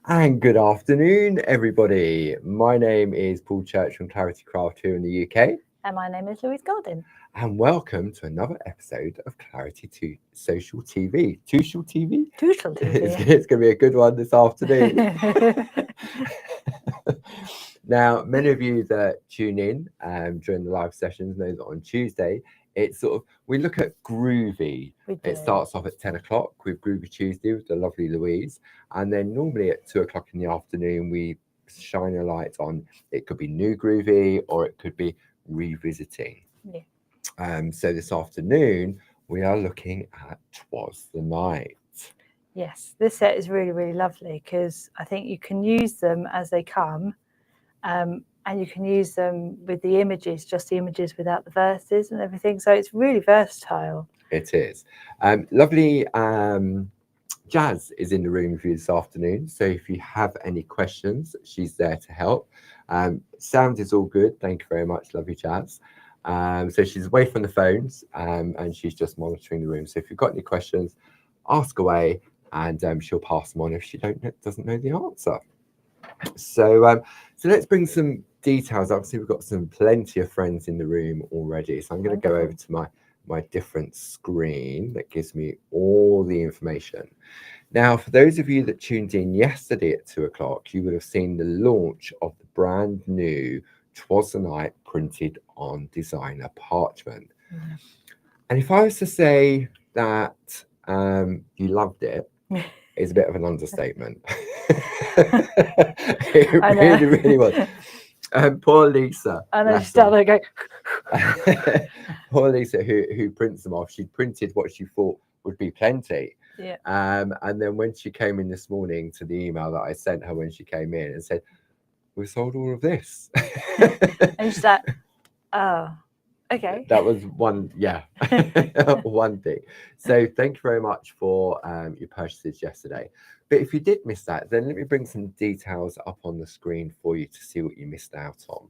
And good afternoon, everybody. My name is Paul Church from Clarity Craft here in the UK, And my name is Louise Golden. and welcome to another episode of Clarity to Social TV. Tushal TV? Tushal It's, TV. it's going to be a good one this afternoon. Now, many of you that tune in during the live sessions know that on Tuesday, it's sort of, we look at Groovi. We do. It starts off at 10 o'clock with Groovi Tuesday with the lovely Louise. And then normally at 2 o'clock in the afternoon, we shine a light on, it could be new Groovi or it could be revisiting. Yeah. So this afternoon, we are looking at Twas the Night. Yes, this set is really, really lovely because I think you can use them as they come, and you can use them with the images, just the images without the verses and everything. So it's really versatile. It is. Lovely Jazz is in the room with you this afternoon. So if you have any questions, she's there to help. Sound is all good. Thank you very much. Lovely Jazz. So she's away from the phones and she's just monitoring the room. So if you've got any questions, ask away and she'll pass them on if she doesn't know the answer. So let's bring some details. Obviously, we've got plenty of friends in the room already. So I'm going to go over to my different screen that gives me all the information. Now, for those of you that tuned in yesterday at 2 o'clock, you would have seen the launch of the brand new Twas the Night printed on designer parchment. Yeah. And if I was to say that you loved it, is a bit of an understatement. It really was. Poor Lisa. And then she's down there going. Poor Lisa, who prints them off. She printed what she thought would be plenty. Yeah. And then when she came in this morning to the email that I sent her when she came in and said, "We sold all of this." And she's like, "Oh, okay." That was one, yeah, one thing. So thank you very much for your purchases yesterday. But if you did miss that, then let me bring some details up on the screen for you to see what you missed out on.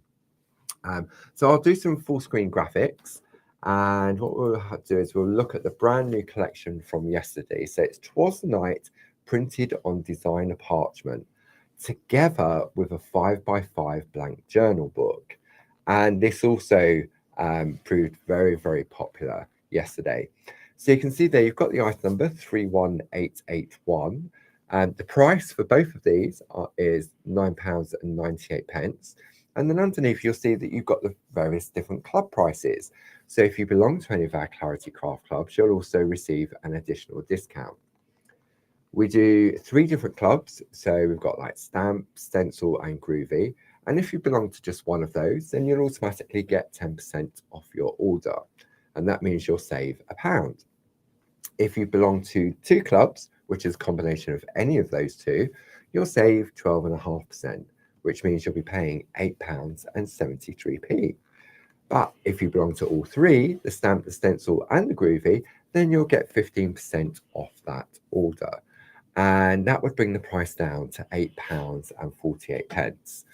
So I'll do some full screen graphics. And what we'll do is we'll look at the brand new collection from yesterday. So it's Twas the Night printed on designer parchment together with a 5x5 blank journal book. And this also proved very, very popular yesterday. So you can see there, you've got the item number 31881. And the price for both of these is £9.98. And then underneath, you'll see that you've got the various different club prices. So if you belong to any of our Clarity Craft clubs, you'll also receive an additional discount. We do 3 different clubs. So we've got like Stamp, Stencil, and Groovi. And if you belong to just one of those, then you'll automatically get 10% off your order. And that means you'll save £1. If you belong to 2 clubs, which is a combination of any of those 2, you'll save 12.5%, which means you'll be paying £8.73. But if you belong to all 3, the Stamp, the Stencil, and the Groovi, then you'll get 15% off that order. And that would bring the price down to £8.48.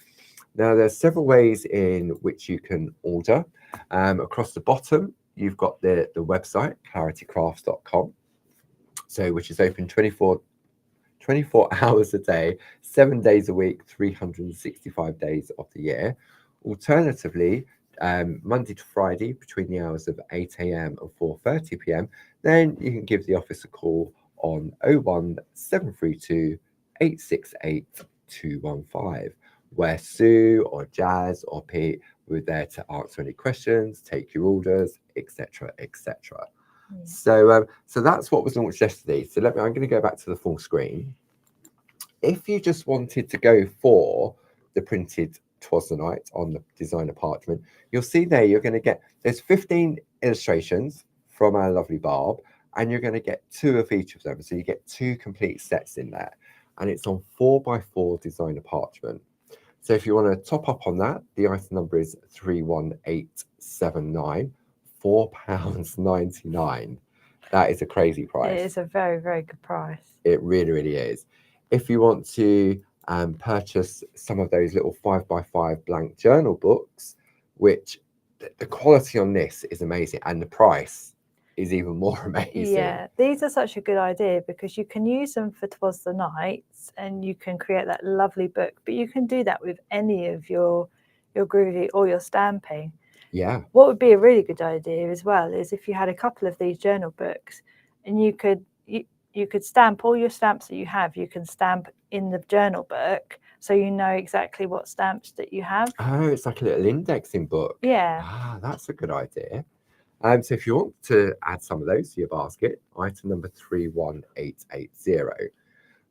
Now, there's several ways in which you can order. Across the bottom, you've got the website, claritycrafts.com, so which is open 24 hours a day, 7 days a week, 365 days of the year. Alternatively, Monday to Friday between the hours of 8 a.m. and 4:30 p.m., then you can give the office a call on 01732 868 215, where Sue or Jazz or Pete were there to answer any questions, take your orders, etc., etc. So that's what was launched yesterday. So I'm going to go back to the full screen. If you just wanted to go for the printed Twas the Night on the designer parchment, you'll see there you're going to get, there's 15 illustrations from our lovely Barb, and you're going to get 2 of each of them. So you get 2 complete sets in there, and it's on 4x4 designer parchment. So if you want to top up on that, the item number is 31879, £4.99. That is a crazy price. It is a very, very good price. It really, really is. If you want to purchase some of those little 5x5 blank journal books, which the quality on this is amazing, and the price is even more amazing. Yeah, these are such a good idea because you can use them for Twas the Night and you can create that lovely book, but you can do that with any of your Groovi or your stamping. Yeah. What would be a really good idea as well is if you had a couple of these journal books and you could stamp all your stamps that you have, you can stamp in the journal book so you know exactly what stamps that you have. Oh, it's like a little indexing book. Yeah. Ah, that's a good idea. So if you want to add some of those to your basket, item number 31880.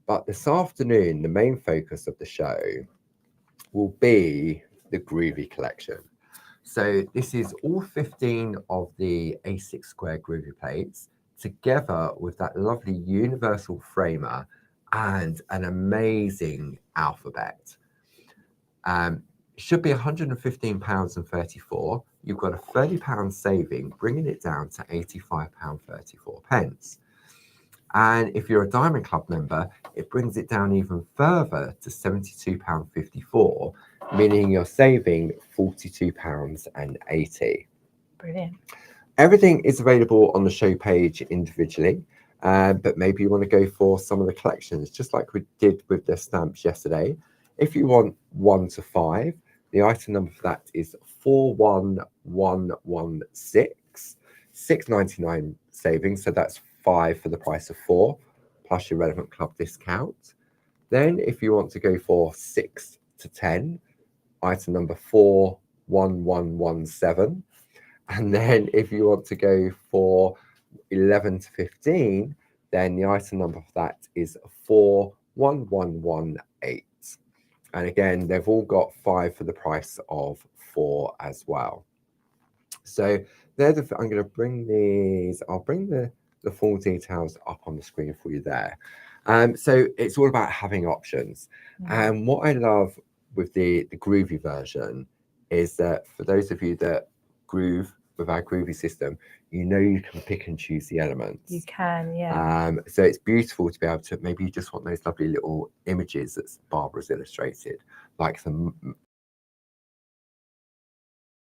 But this afternoon, the main focus of the show will be the Groovi collection. So this is all 15 of the A6 square Groovi plates together with that lovely universal framer and an amazing alphabet. Should be £115.34. You've got a £30 saving, bringing it down to £85.34. And if you're a Diamond Club member, it brings it down even further to £72.54, meaning you're saving £42.80. Brilliant. Everything is available on the show page individually, but maybe you want to go for some of the collections, just like we did with the stamps yesterday. If you want 1 to 5, the item number for that is 41116, £6.99 savings, so that's 5 for the price of 4, plus your relevant club discount. Then if you want to go for 6 to 10, item number 41117. And then if you want to go for 11 to 15, then the item number for that is 41118. And again, they've all got 5 for the price of 4 as well. So they're I'm going to bring these, I'll bring the full details up on the screen for you there. So it's all about having options. And what I love with the Groovi version is that for those of you that groove with our Groovi system, you know you can pick and choose the elements. You can, yeah. So it's beautiful to be able to, maybe you just want those lovely little images that Barbara's illustrated, like the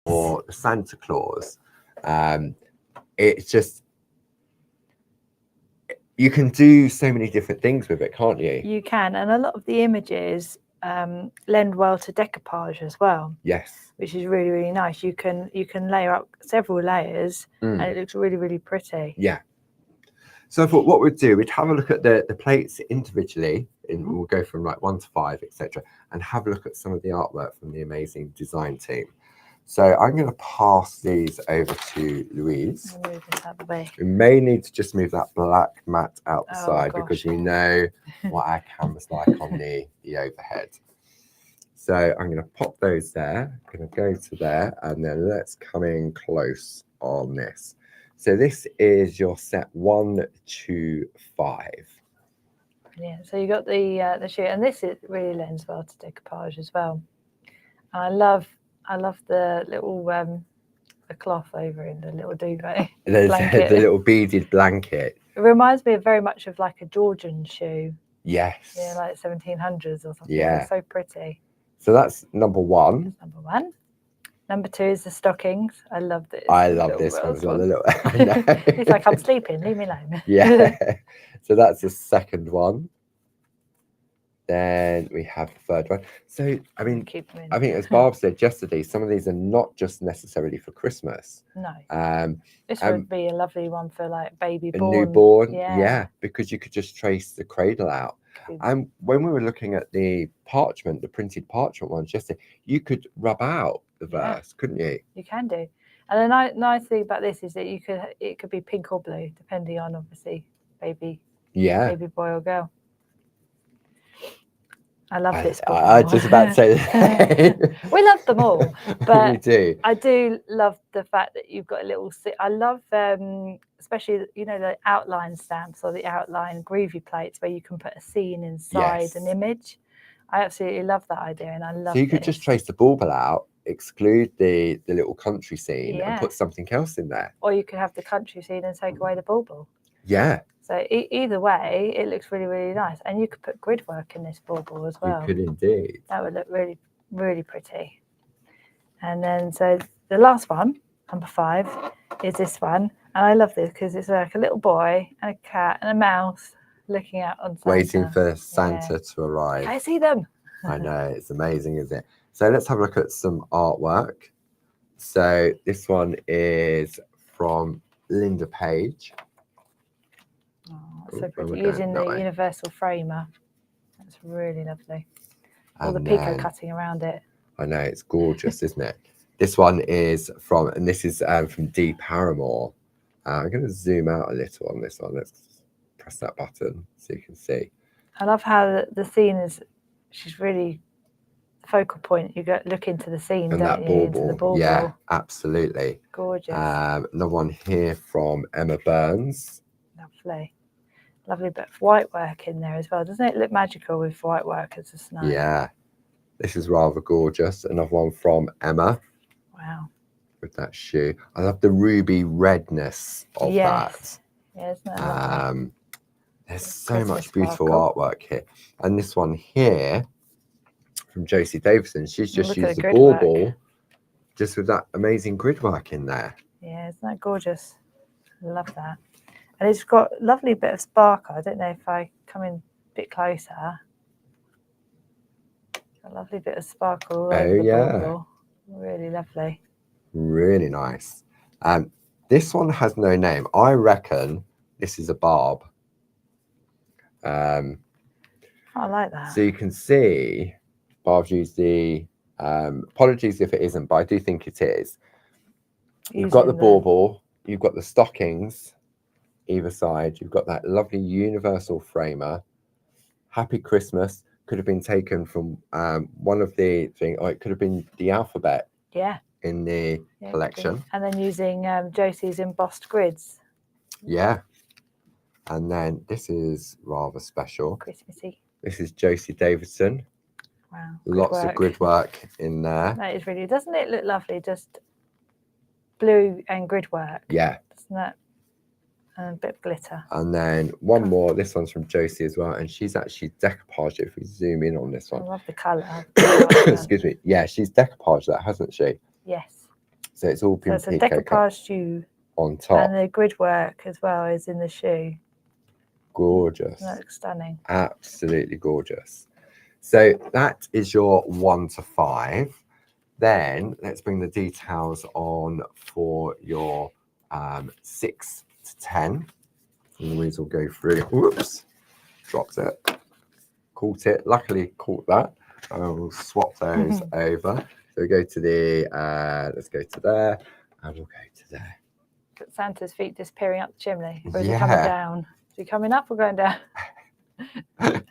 or Santa Claus. It's just, you can do so many different things with it, can't you? You can, and a lot of the images lend well to decoupage as well. Yes. Which is really, really nice. You can layer up several layers and it looks really, really pretty. Yeah. So I thought what we'd do, we'd have a look at the plates individually, and we'll go from like 1 to 5, etc., and have a look at some of the artwork from the amazing design team. So I'm going to pass these over to Louise. I'll move this out of the way. We may need to just move that black mat out the side gosh. because you know what our camera's like on the overhead. So I'm going to pop those there. I'm going to go to there, and then let's come in close on this. So this is your set 1 to 5. Yeah. So you got the sheet, and this really lends well to decoupage as well. And I love the little the cloth over in the little duvet blanket. The little beaded blanket. It reminds me very much of like a Georgian shoe. Yes. Yeah, like 1700s or something. Yeah. It's so pretty. So that's number 1. That's number 1. Number 2 is the stockings. I love this. I love this one as well. It's like, I'm sleeping, leave me alone. Yeah. So that's the second one. Then we have the third one. So I mean, I think as Barb said yesterday, some of these are not just necessarily for Christmas. No. This would be a lovely one for like baby born. A newborn. Yeah, because you could just trace the cradle out. And when we were looking at the parchment, the printed parchment ones yesterday, you could rub out the verse, couldn't you? You can do. And the nice thing about this is that it could be pink or blue, depending on obviously baby boy or girl. I love this book. I was just about to say that. We love them all, but we do. I do love the fact that you've got a little. I love, especially the outline stamps or the outline Groovi plates where you can put a scene inside an image. I absolutely love that idea, and I love. So you could just trace the bauble out, exclude the little country scene, and put something else in there. Or you could have the country scene and take away the bauble. Yeah. So either way, it looks really, really nice. And you could put grid work in this bauble as well. You could indeed. That would look really, really pretty. And then, so the last one, number 5, is this one. And I love this because it's like a little boy and a cat and a mouse looking out on Santa. Waiting for Santa to arrive. I see them. I know, it's amazing, isn't it? So let's have a look at some artwork. So this one is from Linda Page. Oh, so pretty. Using the universal framer. That's really lovely. All the pico cutting around it. I know, it's gorgeous, isn't it? This one is from, and this is from Dee Paramore. I'm going to zoom out a little on this one. Let's press that button so you can see. I love how the scene is, she's really the focal point. You look into the scene, And don't that you? bauble. Into the bauble. Yeah, absolutely. Gorgeous. Another one here from Emma Burns. Lovely. Lovely bit of white work in there as well. Doesn't it look magical with white work as a snow? Yeah, this is rather gorgeous. Another one from Emma. Wow. With that shoe. I love the ruby redness of that. Yeah, isn't that lovely? There's so much beautiful artwork here. And this one here from Josie Davison, she's just used the bauble just with that amazing grid work in there. Yeah, isn't that gorgeous? I love that. And it's got a lovely bit of sparkle. I don't know if I come in a bit closer. A lovely bit of sparkle. Oh, yeah. Bauble. Really lovely. Really nice. This one has no name. I reckon this is a barb. I like that. So you can see Barb's used the apologies if it isn't, but I do think it is. You've got the bauble, you've got the stockings either side, you've got that lovely universal framer. Happy Christmas could have been taken from one of the thing, or it could have been the alphabet. Yeah. In the collection. And then using Josie's embossed grids. Yeah. And then this is rather special. Christmassy. This is Josie Davidson. Wow. Lots of grid work in there. That is really, doesn't it look lovely? Just blue and grid work. Yeah. Doesn't that? And a bit of glitter. And then one more. This one's from Josie as well. And she's actually decoupaged it. If we zoom in on this one. I love the colour. Excuse me. Yeah, she's decoupaged that, hasn't she? Yes. So it's all been so it's a decoupage shoe on top. And the grid work as well is in the shoe. Gorgeous. That looks stunning. Absolutely gorgeous. So that is your 1 to 5. Then let's bring the details on for your 6 to 10. And Louise will go through. Whoops. Dropped it. Caught it. Luckily caught that. We'll swap those over. So we go to the, let's go to there, and we'll go to there. Got Santa's feet disappearing up the chimney. Or is he coming down? Is he coming up or going down? The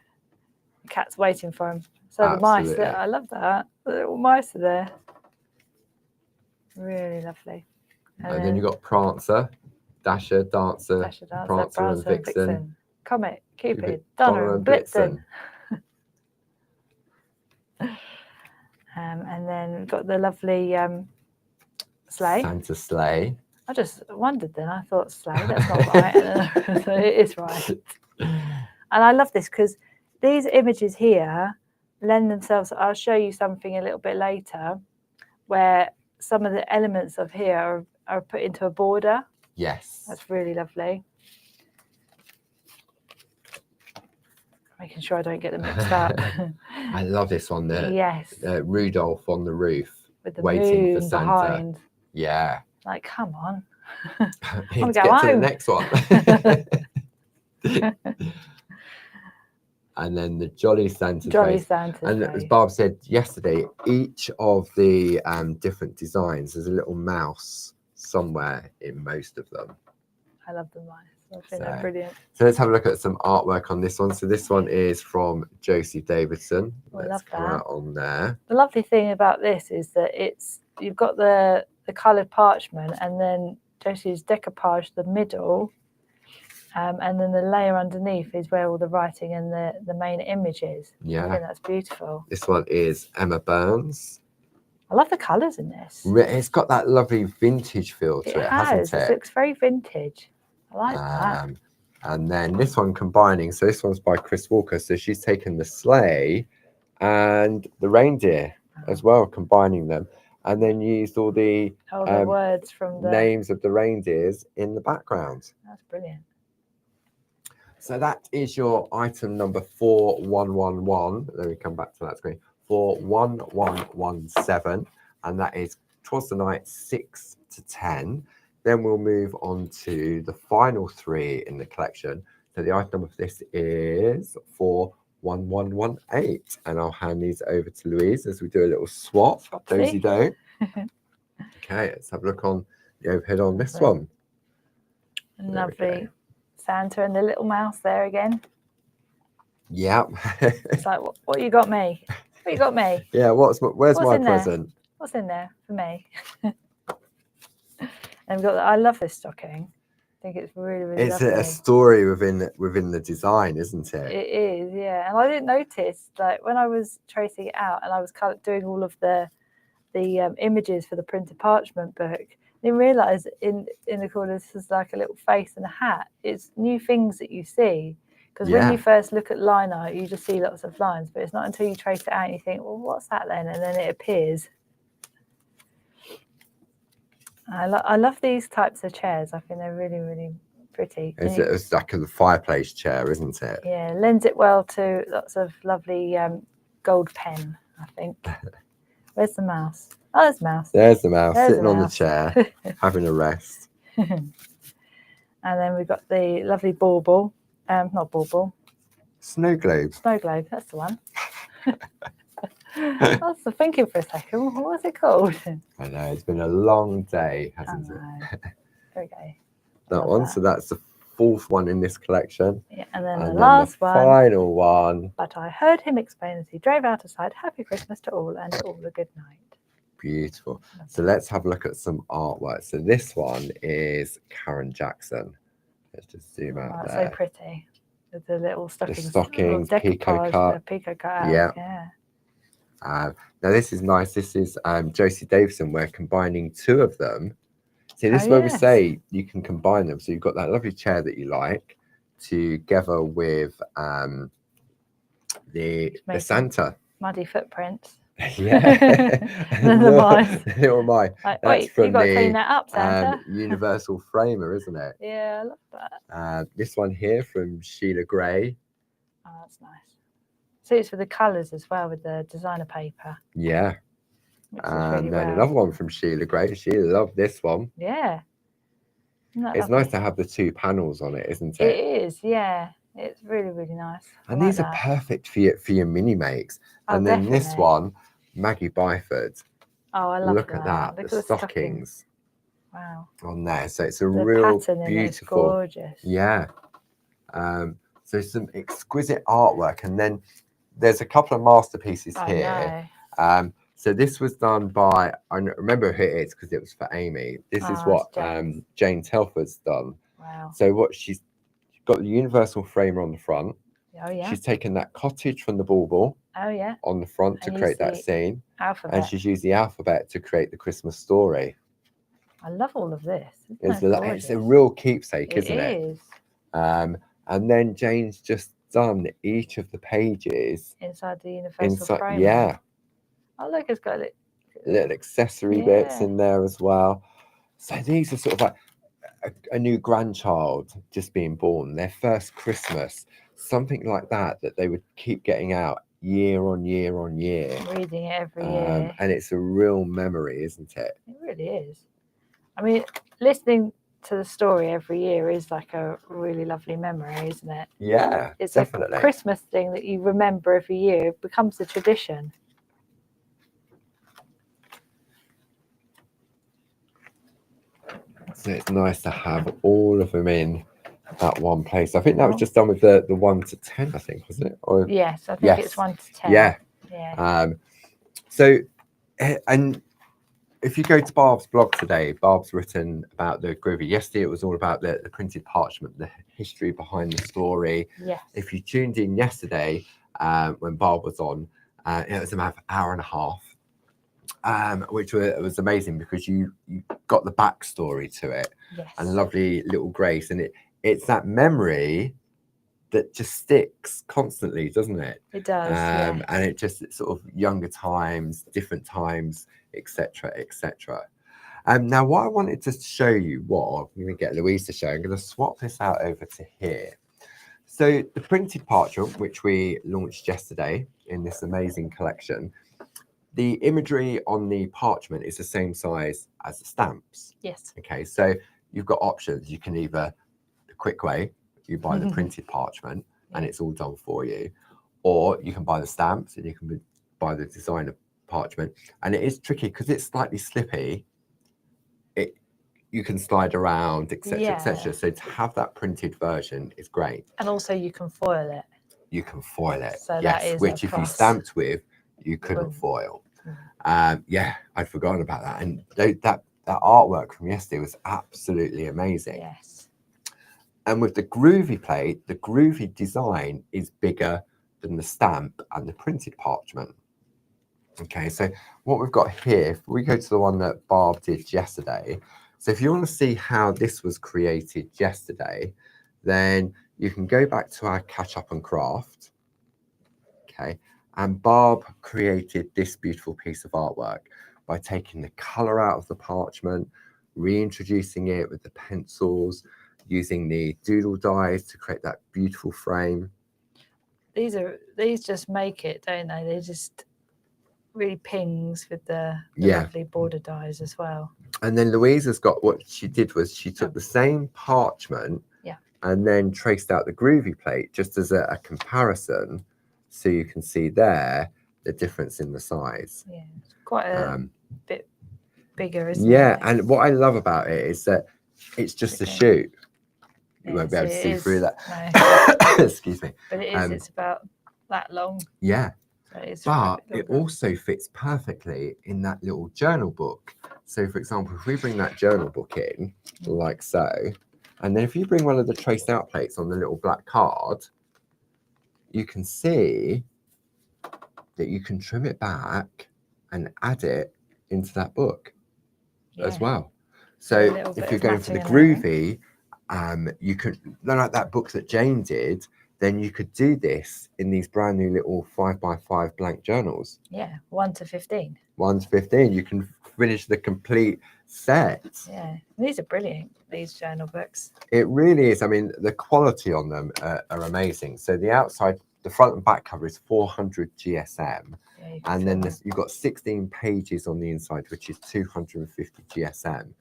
cat's waiting for him. So absolutely. The mice, I love that. The little mice are there. Really lovely. And then you've got Prancer, Dasher, Dancer, Prancer and Vixen. Comet, Cupid, Donner and Blitzen. And then we've got the lovely sleigh. Santa sleigh. I just wondered then. I thought sleigh, that's not right. So it is right. And I love this because these images here lend themselves. I'll show you something a little bit later where some of the elements of here are put into a border. Yes. That's really lovely. Making sure I don't get them mixed up. I love this one there. Yes. Rudolph on the roof. With the waiting for Santa. Behind. Yeah. Like, come on. Let's get to the next one. And then the Jolly Santa. Jolly Santa. And as Barb said yesterday, each of the different designs, there's a little mouse somewhere in most of them. I love the mice. I think they're brilliant. So let's have a look at some artwork on this one. So this one is from Josie Davidson. Let's come out on there. The lovely thing about this is that you've got the coloured parchment and then Josie's decoupage the middle, and then the layer underneath is where all the writing and the main image is. Yeah. I think that's beautiful. This one is Emma Burns. I love the colours in this. It's got that lovely vintage feel to it, hasn't it? It looks very vintage. I like that. And then this one combining, so this one's by Chris Walker. So she's taken the sleigh and the reindeer as well, combining them. and then used all the words from the names of the reindeers in the background. That's brilliant. So that is your item number 4111. Let me come back to that screen. 41117, and that is Twas the Night 6 to 10. Then we'll move on to the final 3 in the collection. So the item number for this is 41118, and I'll hand these over to Louise as we do a little swap. Dozy do. Okay, let's have a look on the overhead on this one. Lovely Santa and the little mouse there again. Yeah. It's like, what you got me? What you got me? Yeah, where's my present? What's in there for me? And we've got I love this stocking. I think it's really, really it's lovely. a story within the design, isn't it? It is, yeah. And I didn't notice, like, when I was tracing it out and I was kind of doing all of the images for the printed parchment book, I didn't realise in the corner this is like a little face and a hat. It's new things that you see. Because when you first look at line art, you just see lots of lines, but it's not until you trace it out and you think, well, what's that then? And then it appears. I love these types of chairs. I think they're really, really pretty. It's like a fireplace chair, isn't it? Yeah, lends it well to lots of lovely gold pen, I think. Where's the mouse? Oh, there's the mouse. There's the mouse There's sitting the on the mouse. chair, having a rest. And then we've got the lovely bauble. Not bauble. Snow globe. Snow globe, that's the one. I was thinking for a second, what was it called? I know, it's been a long day, hasn't it? There we go. That one, so that's the 4th one in this collection. Yeah, and then the last the one. Final one. But I heard him explain as he drove out of sight, Happy Christmas to all and all a good night. Beautiful. So let's have a look at some artwork. So this one is Karen Jackson. Let's just zoom out there. So pretty. With the little stockings. The stockings, picot cut. Picot cut. Yeah. Now this is nice. This is Josie Davison. We're combining 2 of them. See, this is where we say you can combine them. So you've got that lovely chair that you like together with the Santa. Muddy footprints. Yeah. Little mine. Like, wait, you've got to clean that up, Santa. Universal Framer, isn't it? Yeah, I love that. This one here from Sheila Gray. Oh, that's nice. Suits for the colours as well with the designer paper. Yeah. And really then another one from Sheila Gray. She loved this one. Yeah. It's nice to have the 2 panels on it, isn't it? It is, yeah. It's really, really nice. And these are perfect for your mini makes. And then this one, Maggie Byford. Oh, I love Look at that. The stockings. Wow. On there. So it's a real beautiful. Gorgeous. Yeah. So some exquisite artwork. And then there's a couple of masterpieces here. So this was done by, I remember who it is because it was for Amy. This is what Jane Telford's done. Wow. So what she's got the universal framer on the front. Oh yeah. She's taken that cottage from the bauble. Oh yeah. On the front to create that scene. Alphabet. And she's used the alphabet to create the Christmas story. I love all of this. It's a real keepsake, isn't it? It is. And then Jane's just done each of the pages inside the universal frame. Yeah. Oh look, it's got little accessory bits in there as well. So these are sort of like a new grandchild just being born, their first Christmas, something like that they would keep getting out year on year on year. Reading it every year. And it's a real memory, isn't it? It really is. I mean, listening to the story every year is like a really lovely memory, isn't it? Yeah, it's definitely. A Christmas thing that you remember every year. It becomes a tradition. So it's nice to have all of them in that one place. I think that was just done with the 1 to 10, I think, wasn't it? Or yes, I think it's 1 to 10. Yeah. So, and if you go to Barb's blog today, Barb's written about the Groovi. Yesterday, it was all about the printed parchment, the history behind the story. Yes. If you tuned in yesterday, when Barb was on, it was about an hour and a half. Which was amazing because you got the backstory to it. Yes. And lovely little grace, and it's that memory that just sticks constantly, doesn't it? It does, yeah. And it just, it's sort of younger times, different times, etc., etc. Now, what I wanted to show you, what I'm going to get Louise to show, I'm going to swap this out over to here. So the printed parchment, which we launched yesterday in this amazing collection, the imagery on the parchment is the same size as the stamps. Yes. Okay, so you've got options. You can either, the quick way, you buy the printed parchment and it's all done for you, or you can buy the stamps and you can buy the designer parchment. And it is tricky because it's slightly slippy. You can slide around, etc., etc. So to have that printed version is great. And also you can foil it. You can foil it, So that yes, is which if you stamped with, you couldn't foil. Yeah, I'd forgotten about that. And that artwork from yesterday was absolutely amazing. Yes. And with the Groovi plate, the Groovi design is bigger than the stamp and the printed parchment. Okay, so what we've got here, if we go to the one that Barb did yesterday, so if you want to see how this was created yesterday, then you can go back to our catch up and craft. Okay, and Barb created this beautiful piece of artwork by taking the color out of the parchment, reintroducing it with the pencils, using the doodle dies to create that beautiful frame. These just make it, don't they? They just really pings with the lovely border dies as well. And then Louise has got, what she did was she took the same parchment and then traced out the Groovi plate just as a comparison, so you can see there the difference in the size. Yeah, it's quite a bit bigger, isn't it? Yeah, and what I love about it is that it's just a shoot. You won't be able to see through that. No. Excuse me. But it is, it's about that long. Yeah. So but it also fits perfectly in that little journal book. So for example, if we bring that journal book in like so, and then if you bring one of the traced out plates on the little black card, you can see that you can trim it back and add it into that book as well. So if you're going for the Groovi, you could, like that book that Jane did, then you could do this in these brand new little 5x5 blank journals. Yeah, 1 to 15. 1 to 15. You can finish the complete set. Yeah, these are brilliant, these journal books. It really is. I mean, the quality on them are amazing. So the outside, the front and back cover is 400 GSM. Yeah, and then you've got 16 pages on the inside, which is 250 GSM.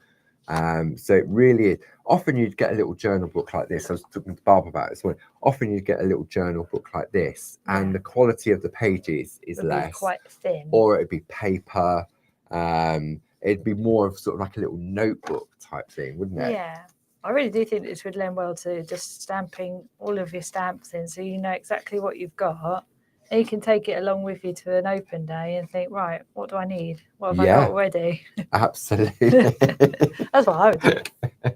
So it really is. Often you'd get a little journal book like this. I was talking to Barb about it this morning. Often you'd get a little journal book like this, and the quality of the pages is less, quite thin, or it'd be paper. It'd be more of sort of like a little notebook type thing, wouldn't it? Yeah, I really do think this would lend well to just stamping all of your stamps in, so you know exactly what you've got. And you can take it along with you to an open day and think, right, what do I need? What have I got already? Absolutely. That's what I would do.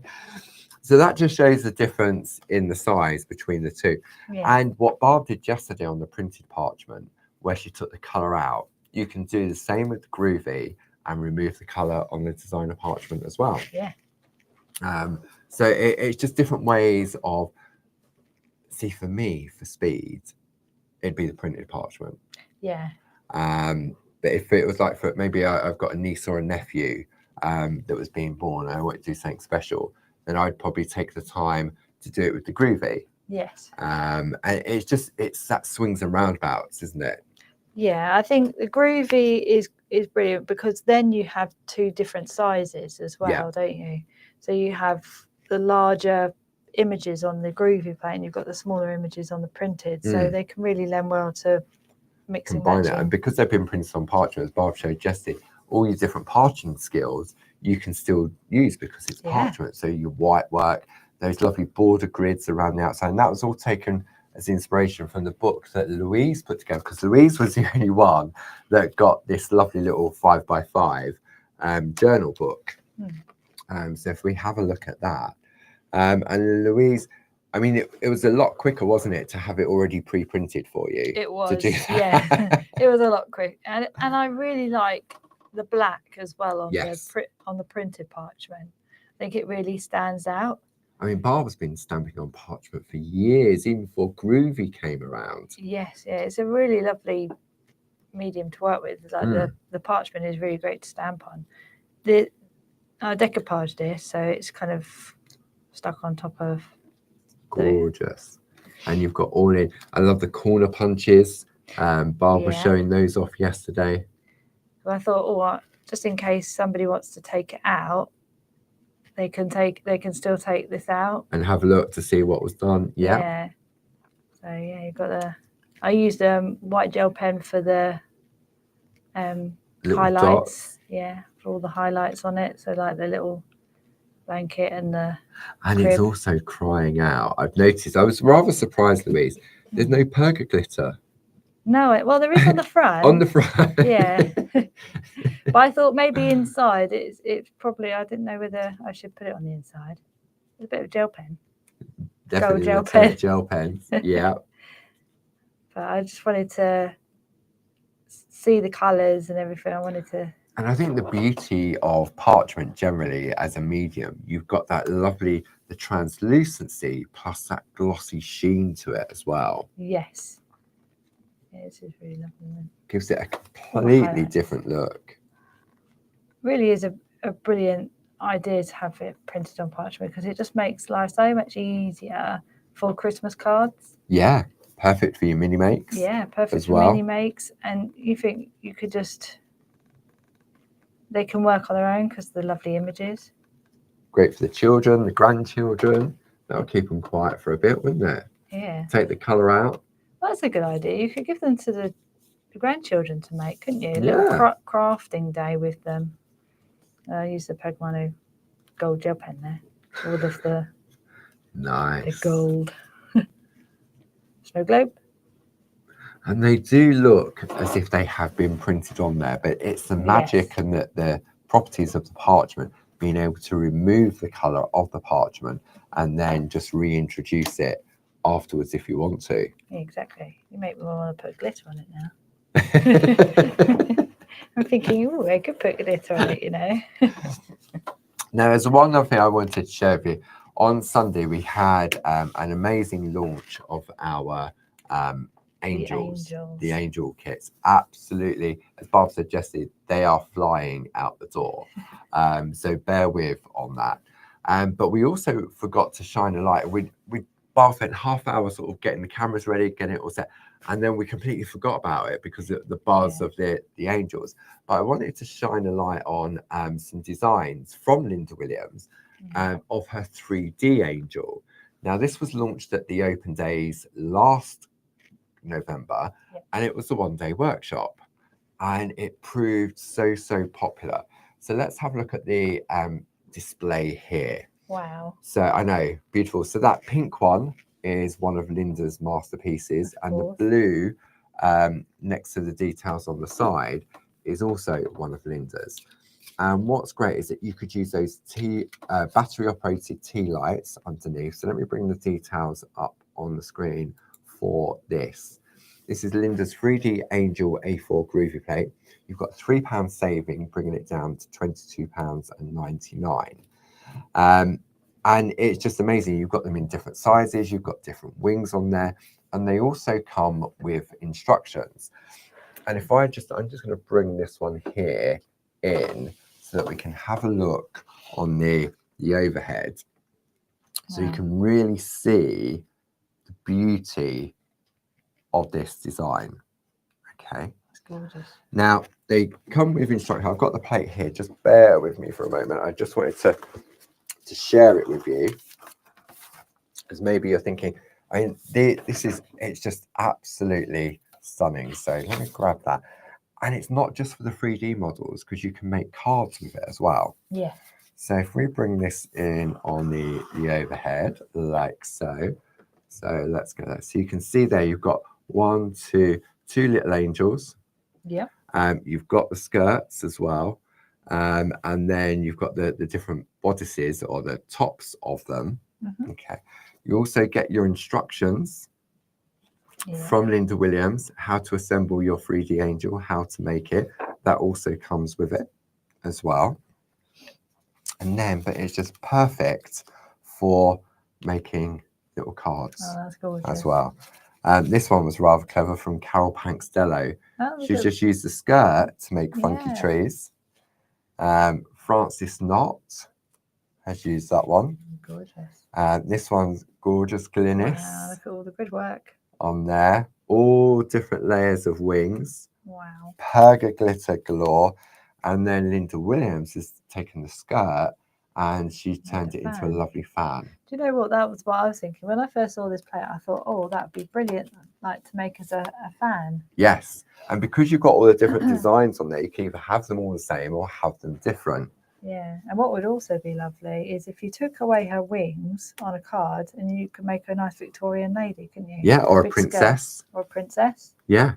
So that just shows the difference in the size between the two. Yeah. And what Barb did yesterday on the printed parchment, where she took the colour out, you can do the same with the Groovi and remove the colour on the designer parchment as well. Yeah. So it's just different ways of, see, for me, for speed, it'd be the printed parchment. Yeah. But if it was like, for maybe I've got a niece or a nephew that was being born and I want to do something special, then I'd probably take the time to do it with the Groovi. Yes. And it's that swings and roundabouts, isn't it? Yeah, I think the Groovi is brilliant because then you have two different sizes as well, don't you? So you have the larger images on the Groovi plate and you've got the smaller images on the printed, so they can really lend well to mixing combine it. And because they've been printed on parchment, as Barb showed Jessie, all your different parchment skills you can still use because it's parchment. So your white work, those lovely border grids around the outside, and that was all taken as inspiration from the book that Louise put together, because Louise was the only one that got this lovely little 5x5 journal book. So if we have a look at that, and Louise, I mean, it was a lot quicker, wasn't it, to have it already pre-printed for you? It was, yeah. It was a lot quicker, and I really like the black as well on the printed parchment. I think it really stands out. I mean, Barbara's been stamping on parchment for years, even before Groovi came around. Yes, yeah, it's a really lovely medium to work with. Like the parchment is really great to stamp on. I decoupaged this, so it's kind of stuck on top of. Gorgeous. And you've got all in. I love the corner punches. Barbara was showing those off yesterday. So I thought, oh, just in case somebody wants to take it out, they can still take this out and have a look to see what was done. Yeah. So yeah, you've got I used white gel pen for the highlights. Dots. Yeah, for all the highlights on it. So like the little blanket and the. And crib. It's also crying out. I've noticed. I was rather surprised, Louise. There's no perga glitter. No, well, there is on the front. On the front. Yeah. But I thought maybe inside it's probably, I didn't know whether I should put it on the inside. There's a bit of gel pen. Definitely gel pen. Gel pens. Yeah. But I just wanted to see the colours and everything. I wanted to. And I think the beauty of parchment generally as a medium, you've got that lovely, the translucency plus that glossy sheen to it as well. Yes. Yeah, this is really lovely. Gives it a completely different look. Really is a brilliant idea to have it printed on parchment because it just makes life so much easier for Christmas cards. Yeah, perfect for your mini makes. Yeah, perfect for mini makes. And you think you could just, they can work on their own because of the lovely images. Great for the children, the grandchildren. That'll keep them quiet for a bit, wouldn't it? Yeah. Take the colour out. Well, that's a good idea. You could give them to the grandchildren to make, couldn't you? A little crafting day with them. Use the Pegmano gold gel pen there. All of the nice. The gold snow globe. And they do look as if they have been printed on there, but it's the magic and the properties of the parchment, being able to remove the colour of the parchment and then just reintroduce it afterwards if you want to. Yeah, exactly. You make me want to put glitter on it now. I'm thinking, oh, I could put glitter on it, you know. Now, there's one other thing I wanted to share with you. On Sunday, we had an amazing launch of our angels, the angel kits. Absolutely, as Bob suggested, they are flying out the door. So bear with on that. But we also forgot to shine a light. We Bob spent half hour sort of getting the cameras ready, getting it all set, and then we completely forgot about it because of the buzz of the angels. But I wanted to shine a light on some designs from Linda Williams of her 3D angel. Now, this was launched at the Open Days last November, and it was a one-day workshop, and it proved so popular. So let's have a look at the display here. Wow. So I know, beautiful. So that pink one is one of Linda's masterpieces, and the blue next to the details on the side is also one of Linda's. And what's great is that you could use those battery operated tea lights underneath. So let me bring the details up on the screen for this. This is Linda's 3D Angel A4 Groovi plate. You've got £3 saving, bringing it down to £22.99. And it's just amazing. You've got them in different sizes. You've got different wings on there, and they also come with instructions. And if I'm just going to bring this one here in so that we can have a look on the overhead. So you can really see the beauty of this design. Okay. It's gorgeous. Now, they come with instructions. I've got the plate here. Just bear with me for a moment. I just wanted to share it with you, because maybe you're thinking, I mean, it's just absolutely stunning. So let me grab that. And it's not just for the 3D models, because you can make cards with it as well. Yeah. So if we bring this in on the overhead, like so. So let's go there. So you can see there, you've got two little angels. Yeah. You've got the skirts as well. And then you've got the different bodices or the tops of them. Mm-hmm. Okay. You also get your instructions from Linda Williams, how to assemble your 3D angel, how to make it. That also comes with it as well. And then, but it's just perfect for making little cards Oh, that's gorgeous. as well. This one was rather clever from Carol Pankstello. She's just used the skirt to make funky trees. Francis Knott has used that one. Gorgeous. This one's gorgeous Glynis. Wow, look at all the good work on there. All different layers of wings. Wow. Perga glitter galore. And then Linda Williams has taken the skirt and she turned it into a lovely fan. Do you know what? That was what I was thinking. When I first saw this plate, I thought, oh, that'd be brilliant, like to make as a fan. Yes. And because you've got all the different designs on there, you can either have them all the same or have them different. Yeah. And what would also be lovely is if you took away her wings on a card and you could make a nice Victorian lady, couldn't you? Yeah, or a princess. Or a princess. Yeah,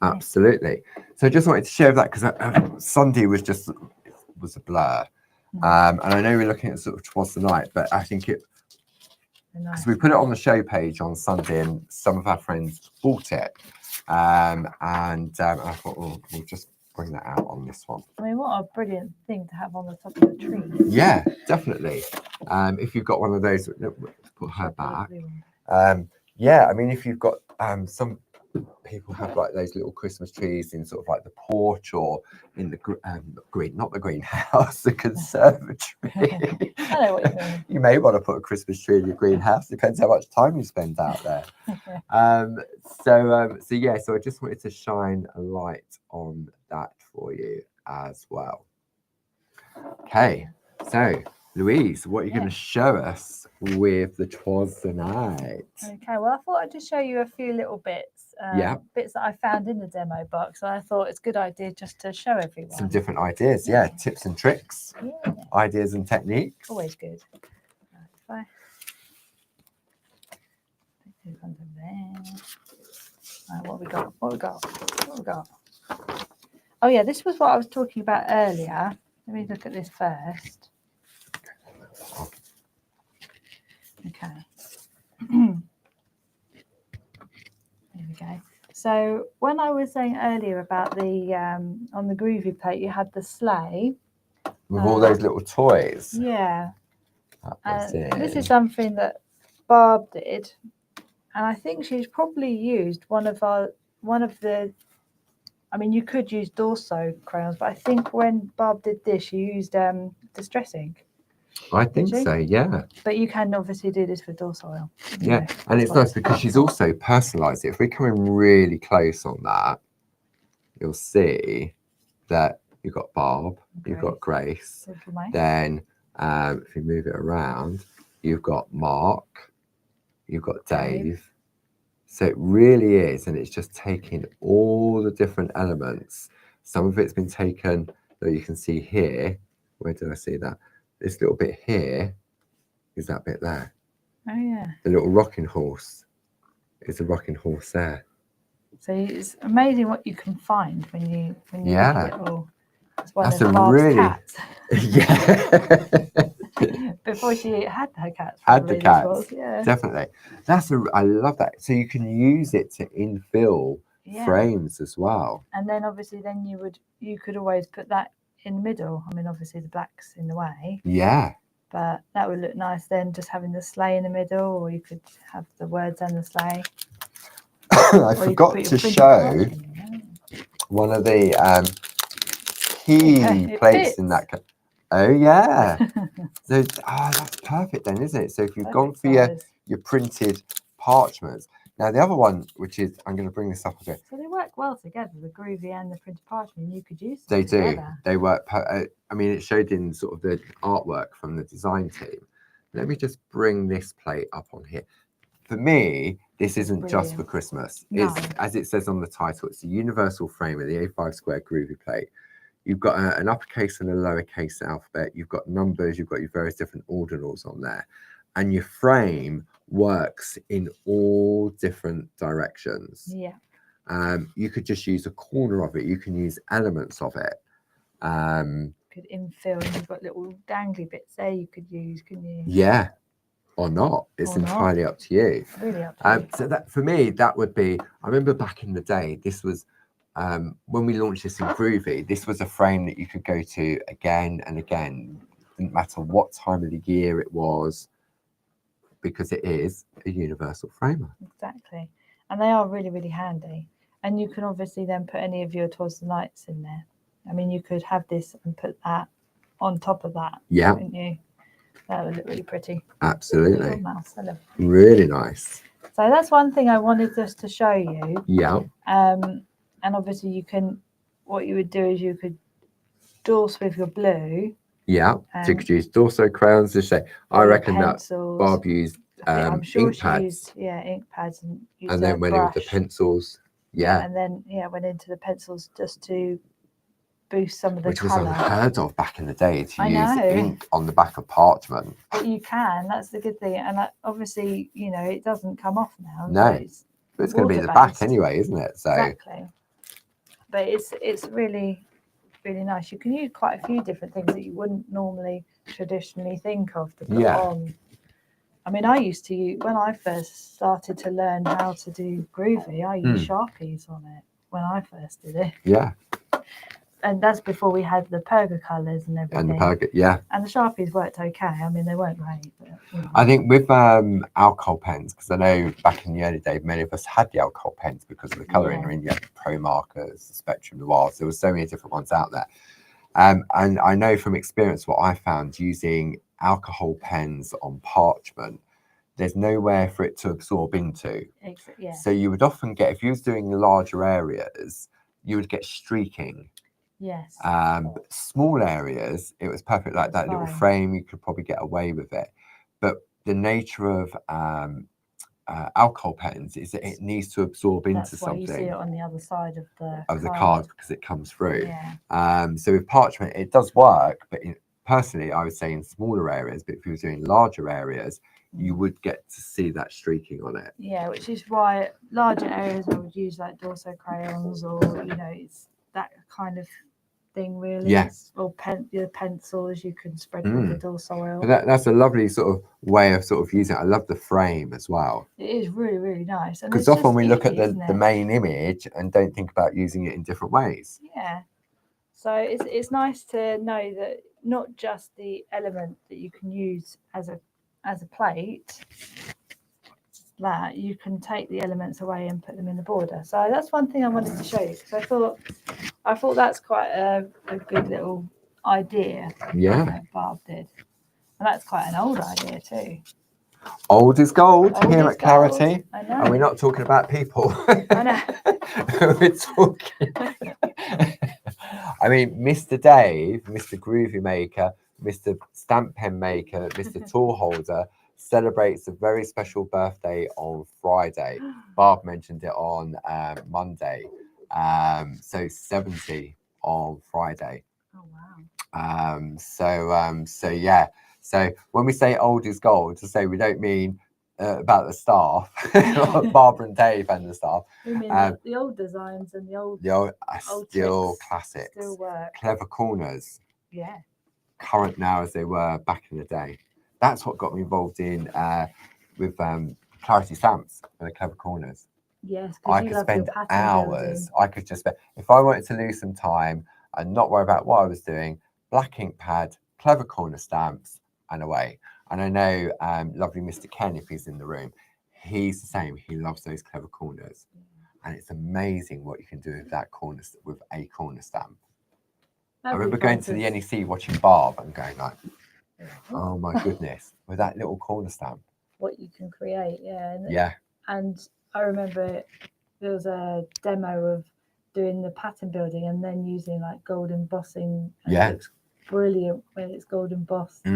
absolutely. So I just wanted to share that because Sunday was a blur. And I know we're looking at sort of Twas the Night, but I think because we put it on the show page on Sunday and some of our friends bought it. And I thought, well, we'll just bring that out on this one. I mean, what a brilliant thing to have on the top of the tree. Yeah, definitely. If you've got one of those, put her back. Yeah, I mean, if you've got some people have like those little Christmas trees in sort of like the porch or in the not the greenhouse, the conservatory. I know what you mean. You may want to put a Christmas tree in your greenhouse, depends how much time you spend out there. So I just wanted to shine a light on that for you as well. Okay, so Louise, what are you going to show us with the Twas the Night? Okay, well, I thought I'd just show you a few little bits. Bits that I found in the demo box. And I thought it's a good idea just to show everyone. Some different ideas, tips and tricks, ideas and techniques. Always good. Right, what we got? Oh yeah, this was what I was talking about earlier. Let me look at this first. Okay. There we go. So when I was saying earlier about the on the Groovi plate, you had the sleigh with all those little toys. Yeah. This is something that Barb did, and I think she's probably used one of the. I mean, you could use Dorso crayons, but I think when Barb did this, she used Distress ink. I think so, yeah. But you can obviously do this with Dorso oil. Yeah, and it's nice because she's also personalised it. If we come in really close on that, you'll see that you've got Barb, you've got Grace. Then if you move it around, you've got Mark, you've got Dave. So it really is, and it's just taking all the different elements. Some of it's been taken, that you can see here. Where did I see that? This little bit here is that bit there. Oh yeah. The little rocking horse is the rocking horse there. So it's amazing what you can find when you look at it all. That's a really cats. Yeah. Before she had her cats. Had the cats. Definitely. I love that. So you can use it to infill frames as well. And then obviously you could always put that in the middle. I mean, obviously the black's in the way. Yeah. But that would look nice then, just having the sleigh in the middle, or you could have the words and the sleigh. I forgot to show one of the key plates in that. Oh yeah. So that's perfect then, isn't it? So if you've gone for your printed parchments. Now the other one, which is, I'm going to bring this up a bit. So they work well together, the Groovi and the printed parchment. You could use them They together. do. They work. I mean, it showed in sort of the artwork from the design team. Let me just bring this plate up on here. For me, this isn't just for Christmas. No. It's, as it says on the title, it's a universal frame of the A5 square Groovi plate. You've got an uppercase and a lowercase alphabet. You've got numbers. You've got your various different ordinals on there. And your frame works in all different directions. Yeah. You could just use a corner of it. You can use elements of it. Could infill, and you've got little dangly bits there you could use, couldn't you? Yeah. Or not. It's entirely up to you. Really up to you. So that for me, that would be, I remember back in the day, this was when we launched this in Groovi, this was a frame that you could go to again and again. Didn't matter what time of the year it was. because it is a universal framer. Exactly. And they are really, really handy. And you can obviously then put any of your Twas the Nights in there. I mean, you could have this and put that on top of that, Yeah, couldn't you? That would look really pretty. absolutely. Little mouse, hello. Really nice. So that's one thing I wanted just to show you. Yeah. And obviously you can, what you would do is you could dorse with your blue. Yeah, so you could use Dorso crayons to say. I reckon pencils. that Barb used I'm sure ink she pads. used ink pads and used And then went in with the brush. pencils. Yeah. And then went into the pencils just to boost some of the Which was colour. unheard of back in the day, to I use know. ink on the back of parchment. But you can, that's the good thing. And obviously, it doesn't come off now. No, but it's going to be the back anyway, isn't it? So exactly. But it's really, really nice. You can use quite a few different things that you wouldn't normally traditionally think of to put on. I mean, I used to use, when I first started to learn how to do Groovi, I used Sharpies on it when I first did it. Yeah. And that's before we had the Perga colours and everything. And the Perga, yeah. And the Sharpies worked okay. I mean, they weren't great. But, I think with alcohol pens, because I know back in the early days, many of us had the alcohol pens because of the colouring. I mean, you had the Pro Markers, the Spectrum Noirs. There were so many different ones out there. And I know from experience what I found using alcohol pens on parchment, there's nowhere for it to absorb into. Yeah. So you would often get, if you was doing larger areas, you would get streaking. Yes. Small areas, it was perfect. Like that little frame, you could probably get away with it. But the nature of alcohol pens is that it needs to absorb into something. That's why you see it on the other side of the card because it comes through. Yeah. So with parchment, it does work, but personally, I would say in smaller areas. But if you were doing larger areas, you would get to see that streaking on it. Yeah, which is why larger areas I would use like Dorso crayons, or it's that kind of thing really. Yes. Or your pencils, you can sprinkle the Dorso oil. But that's a lovely sort of way of sort of using it. I love the frame as well. It is really, really nice. Because often we look at the main image and don't think about using it in different ways. Yeah. So it's nice to know that not just the element that you can use as a plate, that you can take the elements away and put them in the border. So that's one thing I wanted to show you, because I thought that's quite a good little idea. Yeah. That Barb did, and that's quite an old idea too. Old is gold here at Clarity. I know. And we're not talking about people. I know. We're talking. I mean, Mr. Dave, Mr. Groovi Maker, Mr. Stamp Pen Maker, Mr. Tool Holder celebrates a very special birthday on Friday. Barb mentioned it on Monday. So 70 on Friday. Oh wow. So yeah. So when we say old is gold, to say we don't mean about the staff, Barbara and Dave and the staff. We mean the old designs and the old still classics. Still work. Clever corners. Yeah. Current now as they were back in the day. That's what got me involved in with Clarity Stamps and the clever corners. Yes, I could spend hours. I could just spend, if I wanted to lose some time and not worry about what I was doing, black ink pad, clever corner stamps, and away. And I know lovely Mr. Ken, if he's in the room, he's the same. He loves those clever corners. And it's amazing what you can do with that corner, with a corner stamp. I remember going to the NEC watching Barb and going like, oh my goodness, with that little corner stamp. What you can create, yeah. Yeah. And I remember there was a demo of doing the pattern building and then using like gold embossing. Yeah. It looks brilliant when it's gold embossed.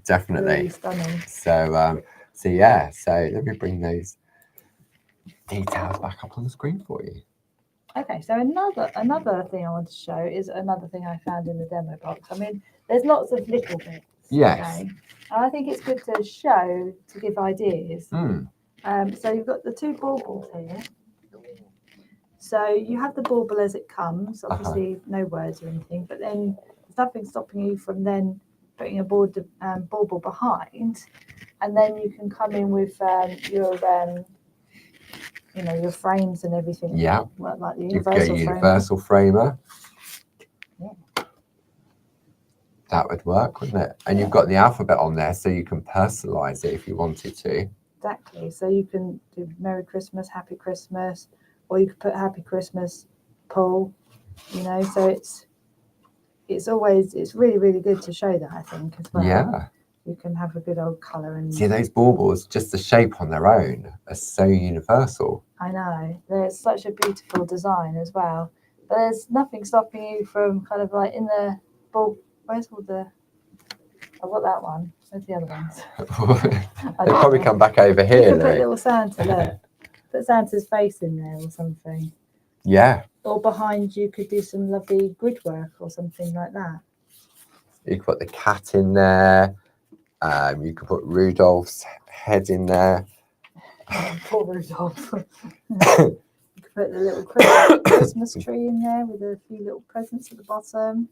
Definitely. Really stunning. So yeah, so let me bring those details back up on the screen for you. Okay, so another thing I want to show is another thing I found in the demo box. I mean, there's lots of little bits. Yes. Okay? And I think it's good to show, to give ideas. So you've got the two baubles here. So you have the bauble as it comes, obviously no words or anything, but then there's nothing stopping you from then putting a bauble behind, and then you can come in with your frames and everything. Yeah. Like the universal framer. Yeah. That would work, wouldn't it? And you've got the alphabet on there, so you can personalise it if you wanted to. Exactly. So you can do Merry Christmas, Happy Christmas, or you could put Happy Christmas, Paul. You know, so it's really, really good to show that, I think, as well. Yeah. You can have a good old colour and See, those baubles, just the shape on their own, are so universal. I know. There's such a beautiful design as well. But there's nothing stopping you from kind of like in the ball. Where's all the? I've got that one. Where's the other ones? They probably come back over You here. could put little Santa, look. Put Santa's face in there or something. Yeah. Or behind you could do some lovely grid work or something like that. You could put the cat in there. You could put Rudolph's head in there. Poor Rudolph. You could put the little Christmas tree in there with a few little presents at the bottom.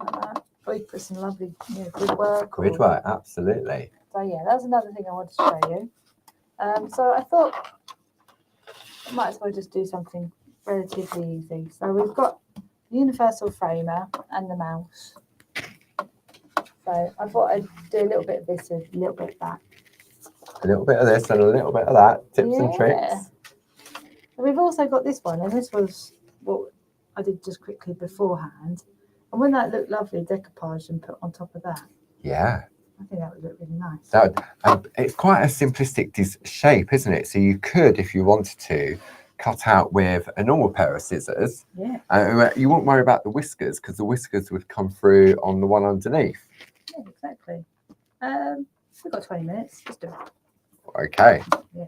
Like that. Or you could put some lovely grid work. Grid work, absolutely. So yeah, that's another thing I wanted to show you. So I thought I might as well just do something relatively easy. So we've got the universal framer and the mouse. So I thought I'd do a little bit of this and a little bit of that. A little bit of this and a little bit of that. Tips and tricks. And we've also got this one, and this was what I did just quickly beforehand. And when that looked lovely, decoupaged and put on top of that. Yeah. I think that would look really nice. It's quite a simplistic shape, isn't it? So you could, if you wanted to, cut out with a normal pair of scissors. Yeah. You wouldn't worry about the whiskers because the whiskers would come through on the one underneath. Yeah, exactly. We've got 20 minutes. Let's do it. Okay. Yeah.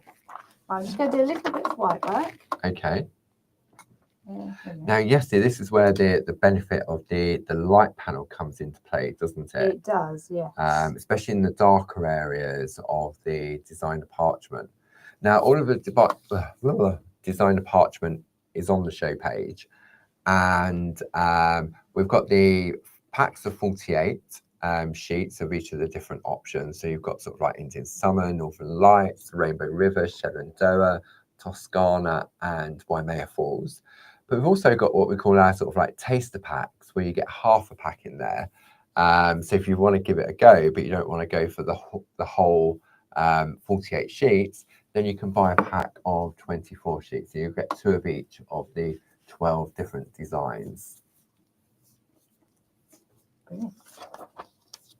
I'm just going to do a little bit of white work. Okay. Yeah, now, Yessie, this is where the benefit of the light panel comes into play, doesn't it? It does, yes. Especially in the darker areas of the designer parchment. Now, all of the designer parchment is on the show page, and we've got the packs of 48 sheets of each of the different options. So you've got sort of like Indian Summer, Northern Lights, Rainbow River, Shenandoah, Toscana, and Waimea Falls. But we've also got what we call our sort of like taster packs, where you get half a pack in there. So if you want to give it a go, but you don't want to go for the whole 48 sheets, then you can buy a pack of 24 sheets. So you get 2 of each of the 12 different designs. Brilliant.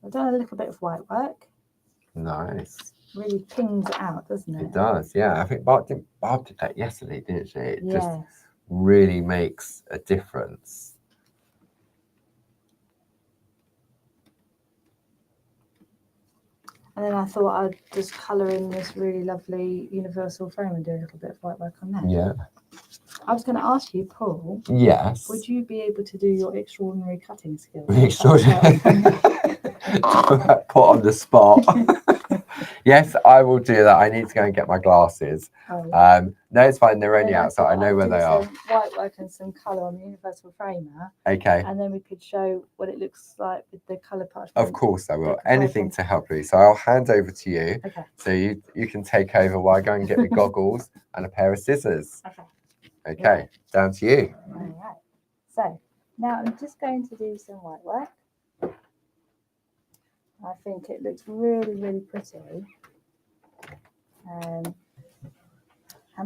I've done a little bit of white work. Nice. Really pings it out, doesn't it? It does, yeah. I think Barb did that yesterday, didn't she? It yes. just really makes a difference. And then I thought I'd just colour in this really lovely universal frame and do a little bit of white work on that. Yeah. I was going to ask you, Paul. Yes. Would you be able to do your extraordinary cutting skills? Extraordinary. Put on the spot. Yes, I will do that. I need to go and get my glasses. Oh, yeah. No, it's fine. They're only outside. I know where they are. Some white work and some colour on the universal framer. Okay. And then we could show what it looks like with the colour parchment. Of course I will. Anything to help you. So I'll hand over to you. Okay. So you can take over while I go and get the goggles and a pair of scissors. Okay. Okay. Yeah. Down to you. All right. So now I'm just going to do some white work. I think it looks really, really pretty. And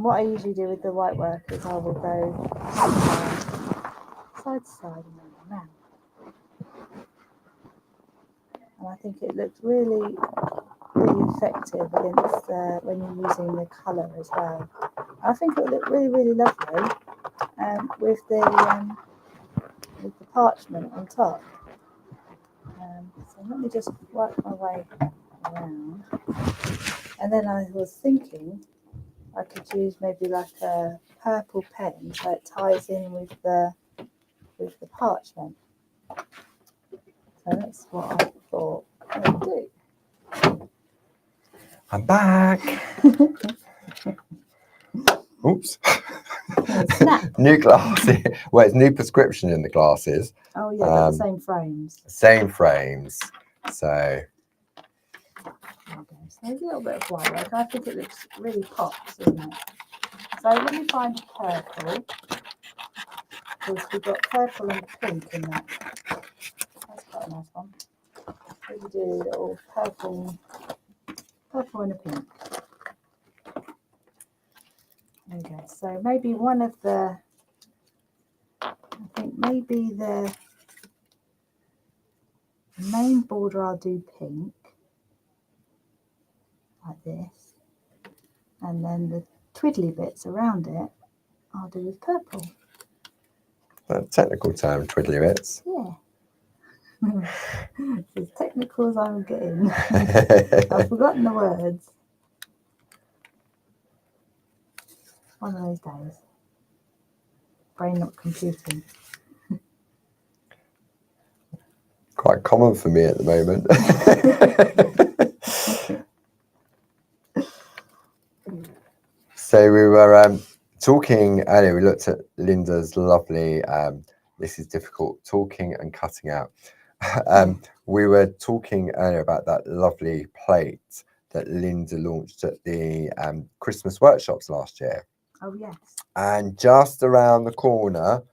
what I usually do with the white work is I will go side to side and then around. And I think it looks really, really effective against when you're using the colour as well. I think it will look really, really lovely with the parchment on top. So let me just work my way around. And then I was thinking I could use maybe like a purple pen so it ties in with the parchment. So that's what I thought I would do. I'm back. Oops. Snap. New glasses. Well, it's new prescription in the glasses. Oh yeah, got the same frames. Same frames. So. So there's a little bit of white work. I think it looks really pops, doesn't it? So let me find purple. Because we've got purple and pink in that. That's quite a nice one. We do a little purple and a pink. There we go. So maybe one of the, I think maybe the main border I'll do pink, like this, and then the twiddly bits around it I'll do with purple. That technical term, twiddly bits. Yeah. It's as technical as I'm getting. I've forgotten the words. One of those days. Brain not computing. Quite common for me at the moment. So we were talking earlier, we looked at Linda's lovely, this is difficult, talking and cutting out. We were talking earlier about that lovely plate that Linda launched at the Christmas workshops last year. Oh, yes. And just around the corner,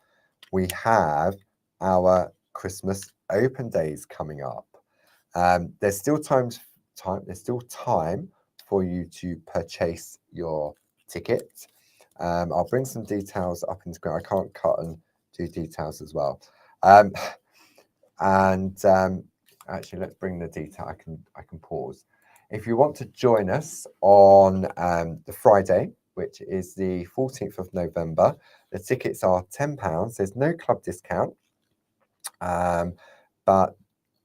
we have our Christmas open days coming up. There's still time for you to purchase your ticket. I'll bring some details up in screen. I can't cut and do details as well. Actually, let's bring the detail. I can pause. If you want to join us on the Friday, which is the 14th of November, the tickets are £10. There's no club discount, but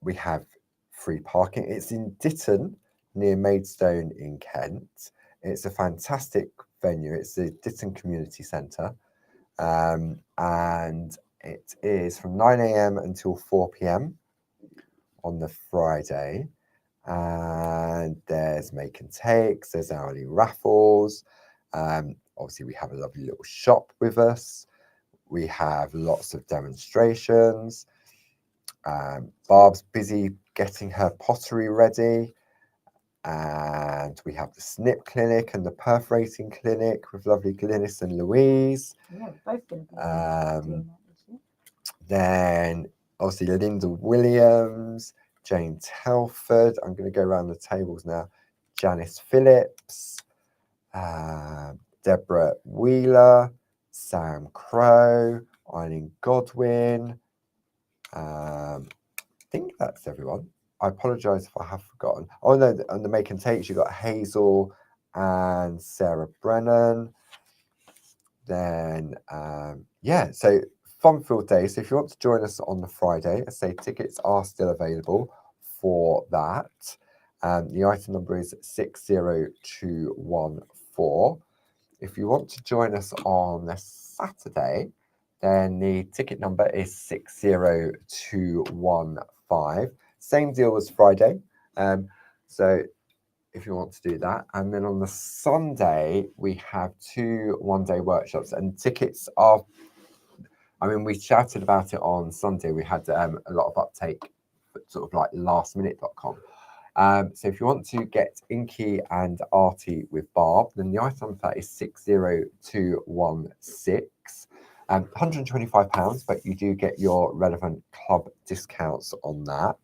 we have free parking. It's in Ditton, near Maidstone in Kent. It's a fantastic venue. It's the Ditton Community Centre, and it is from 9 AM until 4 PM on the Friday. And there's make and takes, there's hourly raffles. Obviously, we have a lovely little shop with us. We have lots of demonstrations. Barb's busy getting her pottery ready. And we have the snip clinic and the perforating clinic with lovely Glynis and Louise. Yeah, we're both going to be doing that this year. Then obviously Linda Williams, Jane Telford. I'm going to go around the tables now. Janice Phillips, Deborah Wheeler, Sam Crow, Eileen Godwin. I think that's everyone. I apologise if I have forgotten. Oh no, on the make and takes, you got Hazel and Sarah Brennan. Then yeah, so fun-filled day. So if you want to join us on the Friday, I say tickets are still available for that. The item number is 60214. If you want to join us on the Saturday, then the ticket number is 60215. Same deal as Friday. So if you want to do that. And then on the Sunday, we have 2 one-day workshops, and tickets are, I mean, we shouted about it on Sunday. We had a lot of uptake, sort of like lastminute.com. So if you want to get inky and arty with Barb, then the item for that is 60216. £125, but you do get your relevant club discounts on that.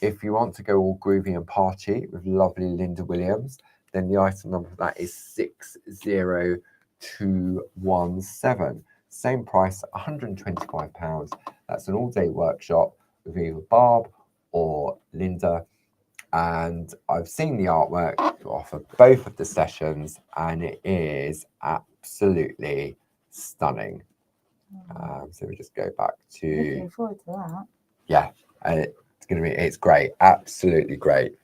If you want to go all groovy and party with lovely Linda Williams, then the item number for that is 60217. Same price, £125. That's an all-day workshop with either Barb or Linda. And I've seen the artwork for both of the sessions, and it is absolutely stunning. So we just go back to. Looking forward to that. Yeah, it's great, absolutely great.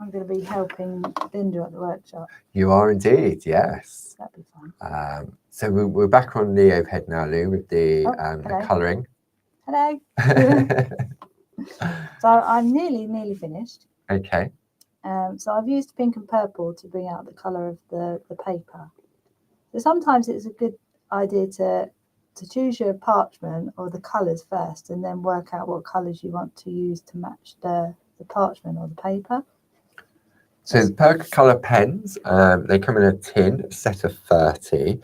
I'm going to be helping Linda at the workshop. You are indeed, yes. That'd be fun. So we're back on the overhead now, Lou, with the colouring. Hello. So I'm nearly finished. Okay. So I've used pink and purple to bring out the colour of the paper. So sometimes it's a good idea to choose your parchment or the colours first, and then work out what colours you want to use to match the parchment or the paper. So the per colour pens, they come in a tin, a set of 30.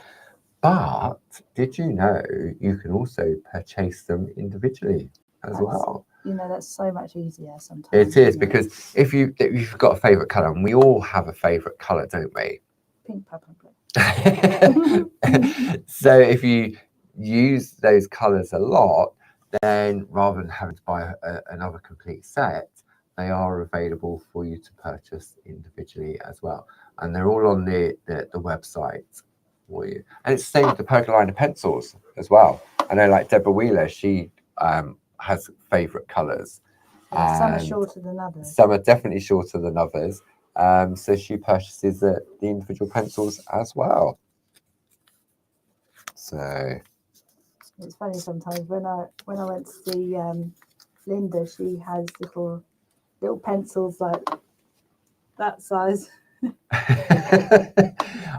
But did you know you can also purchase them individually as well? you know, that's so much easier sometimes. It is, isn't it? because if you've got a favourite colour, and we all have a favourite colour, don't we? Pink, purple, and blue. So if you use those colours a lot, then rather than having to buy another complete set, they are available for you to purchase individually as well. And they're all on the website for you. And it's the same with the percoliner pencils as well. I know, like Deborah Wheeler, she has favourite colours. Yeah, some are shorter than others. Some are definitely shorter than others. So she purchases the individual pencils as well. So it's funny sometimes when I went to see Linda, she has little pencils like that size.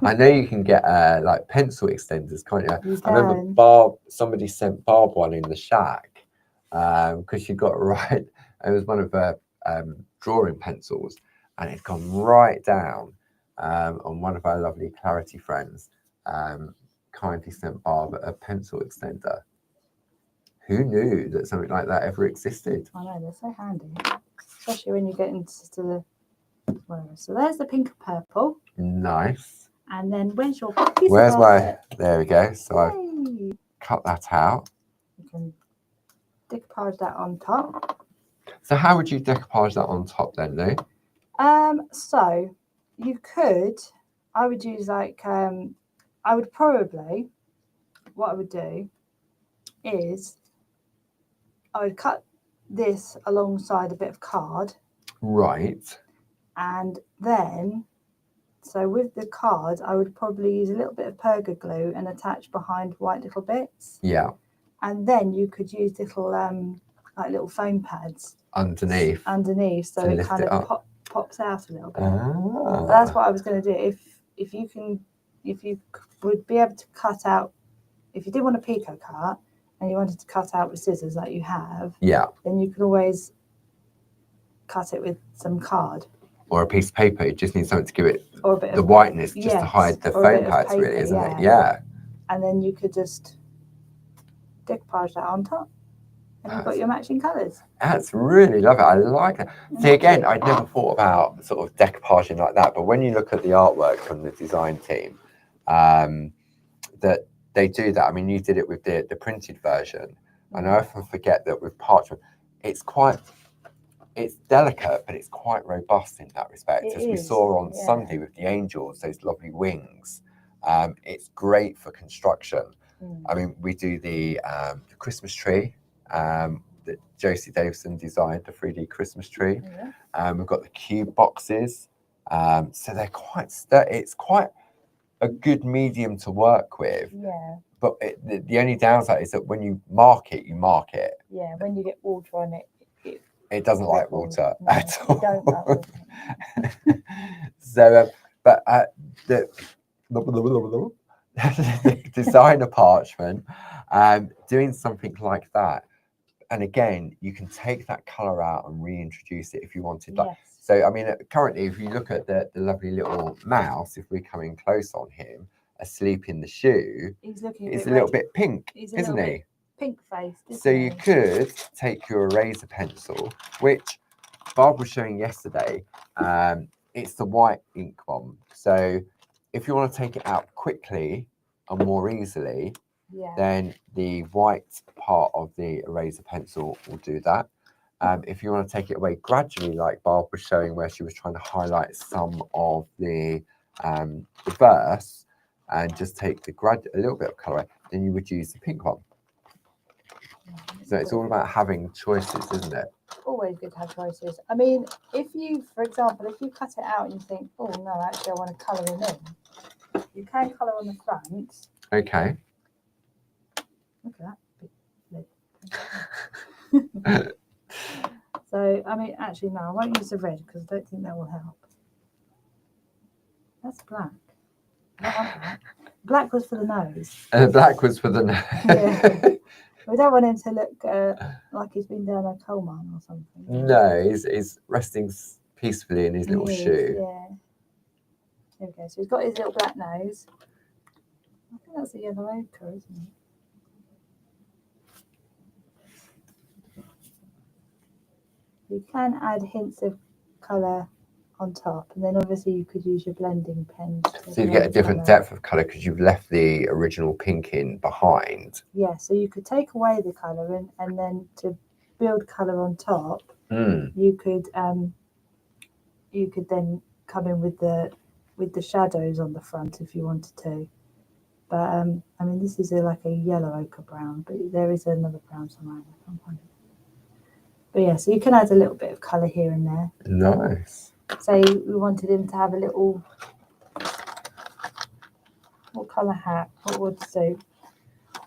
I know you can get like pencil extenders, can't you? You I remember somebody sent Barb one in the shack because she got it right. It was one of her drawing pencils, and it's gone right down. On one of our lovely Clarity friends kindly sent Barb a pencil extender. Who knew that something like that ever existed? I know, they're so handy, especially when you get into the whatever. So there's the pink and purple. Nice. And then where's your piece Where's of my? There we go. So Yay. I've cut that out. You can decoupage that on top. So how would you decoupage that on top then, Lou? So you could, I would use like, I would probably, what I would do is I would cut this alongside a bit of card. Right. And then, so with the card, I would probably use a little bit of perga glue and attach behind white little bits. Yeah. And then you could use little, like little foam pads. Underneath. So it kind of pops out a little bit. Ah. That's what I was going to do. If you would be able to cut out, if you did want a pico cut and you wanted to cut out with scissors like you have, yeah, then you could always cut it with some card or a piece of paper. You just need something to give it or a bit the of whiteness, just to hide the foam pads, paper, really, isn't it? Yeah. And then you could just decoupage that on top. And you've got your matching colours. That's really lovely. I like it. See, again, I'd never thought about sort of decoupaging like that, but when you look at the artwork from the design team, that they do that. I mean, you did it with the printed version, and I often forget that with parchment, it's delicate, but it's quite robust in that respect. As we saw on Sunday with the angels, those lovely wings. It's great for construction. I mean, we do the Christmas tree that Josie Davison designed, the 3D Christmas tree. We've got the cube boxes, so they're quite it's quite a good medium to work with. But the only downside is that when you mark it, yeah, when you get water on it, it doesn't like water at all. It don't like water. So but the designer parchment, doing something like that, and again, you can take that color out and reintroduce it if you wanted. Like, so I mean, currently, if you look at the lovely little mouse, if we're coming close on him, asleep in the shoe, he's a little bit pink, isn't he? Pink faced. So you could take your eraser pencil, which Barb was showing yesterday. It's the white ink one. So if you want to take it out quickly and more easily, then the white part of the eraser pencil will do that. If you want to take it away gradually, like Barb was showing, where she was trying to highlight some of the verse and just take a little bit of colour, then you would use the pink one. So it's all about having choices, isn't it? Always good to have choices. I mean, if you, for example, if you cut it out and you think, oh no, actually I want to colour him in, you can colour on the front. Okay. Look at that big lid. So, I mean, actually, no, I won't use the red because I don't think that will help. That's black. Black was for the nose. Black was for the nose. Yeah. We don't want him to look like he's been down a coal mine or something. No, he's resting peacefully in his little shoe. Yeah. There we go. So he's got his little black nose. I think that's a yellow ochre, isn't it? You can add hints of colour on top, and then obviously you could use your blending pen. So you get a different depth of colour because you've left the original pink in behind. Yeah, so you could take away the colour and then to build colour on top, you could then come in with the shadows on the front if you wanted to. But I mean, this is like a yellow ochre brown, but there is another brown somewhere. I can't find it. But yeah, so you can add a little bit of colour here and there. Nice. Say we wanted him to have a little, what colour hat? What would suit?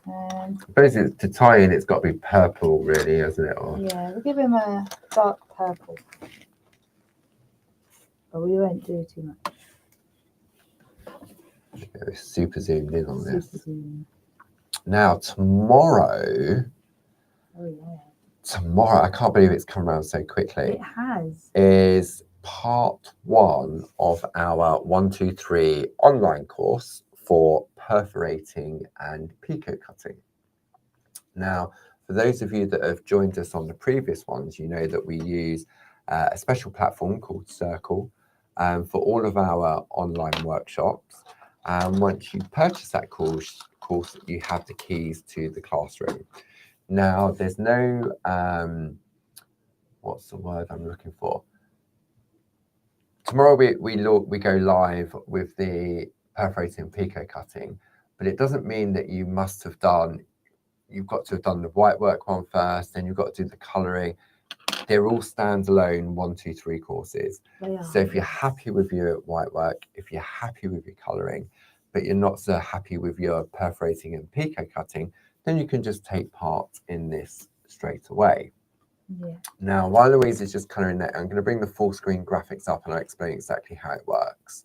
I suppose to tie in, it's got to be purple, really, hasn't it? Or... Yeah, we'll give him a dark purple. But we won't do too much. Yeah, super zoomed in on this. Zoom. Now, tomorrow, I can't believe it's come around so quickly. It has. Is part 1 of our 1, 2, 3 online course for perforating and picot cutting. Now, for those of you that have joined us on the previous ones, you know that we use a special platform called Circle for all of our online workshops. And once you purchase that course, you have the keys to the classroom. Now, there's no, what's the word I'm looking for? Tomorrow we go live with the perforating and picot cutting, but it doesn't mean that you must have done, you've got to have done the white work one first, then you've got to do the colouring. They're all standalone 1, 2, 3 courses. So if you're happy with your white work, if you're happy with your colouring, but you're not so happy with your perforating and picot cutting, then you can just take part in this straight away. Yeah. Now, while Louise is just colouring that, I'm going to bring the full screen graphics up and I'll explain exactly how it works.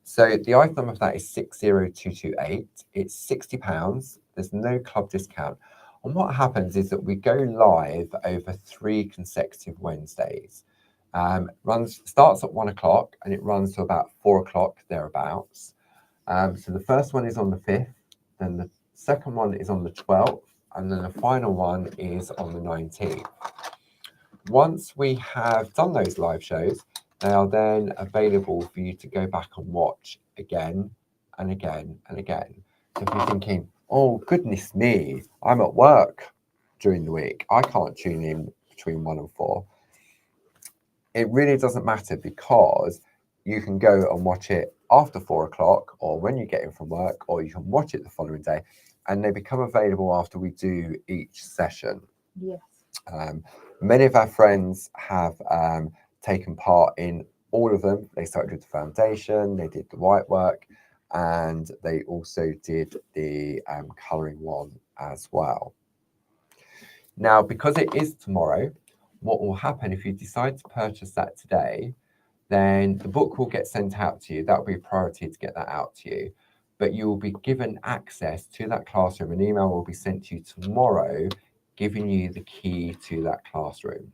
So the item of that is 60228. It's £60. There's no club discount. And what happens is that we go live over 3 consecutive Wednesdays. Starts at 1 o'clock and it runs to about 4 o'clock thereabouts. So the first one is on the 5th, then the second one is on the 12th, and then the final one is on the 19th. Once we have done those live shows, they are then available for you to go back and watch again and again and again. So if you're thinking, oh, goodness me, I'm at work during the week, I can't tune in between 1 and 4. It really doesn't matter because you can go and watch it after 4 o'clock or when you get in from work, or you can watch it the following day, and they become available after we do each session. Yes. Many of our friends have taken part in all of them. They started with the foundation, they did the white work, and they also did the colouring one as well. Now, because it is tomorrow, what will happen if you decide to purchase that today, then the book will get sent out to you. That will be a priority to get that out to you. But you will be given access to that classroom. An email will be sent to you tomorrow, giving you the key to that classroom.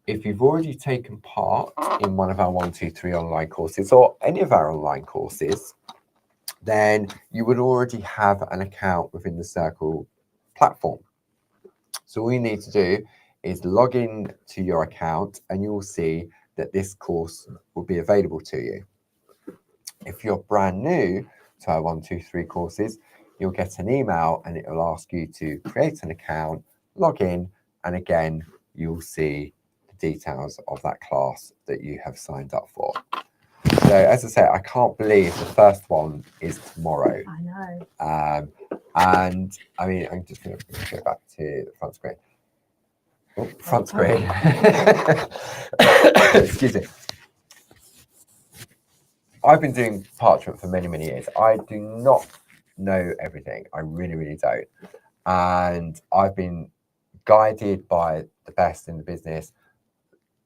If you've already taken part in one of our 1, 2, 3 online courses or any of our online courses, then you would already have an account within the Circle platform. So all you need to do is log in to your account and you will see that this course will be available to you. If you're brand new to our 1, 2, 3 courses, you'll get an email and it will ask you to create an account, log in, and again, you'll see the details of that class that you have signed up for. So as I say, I can't believe the first one is tomorrow. I know. And I mean, I'm just going to go back to the front screen. Oh, front screen. Excuse me. I've been doing parchment for many, many years. I do not know everything. I really, really don't. And I've been guided by the best in the business.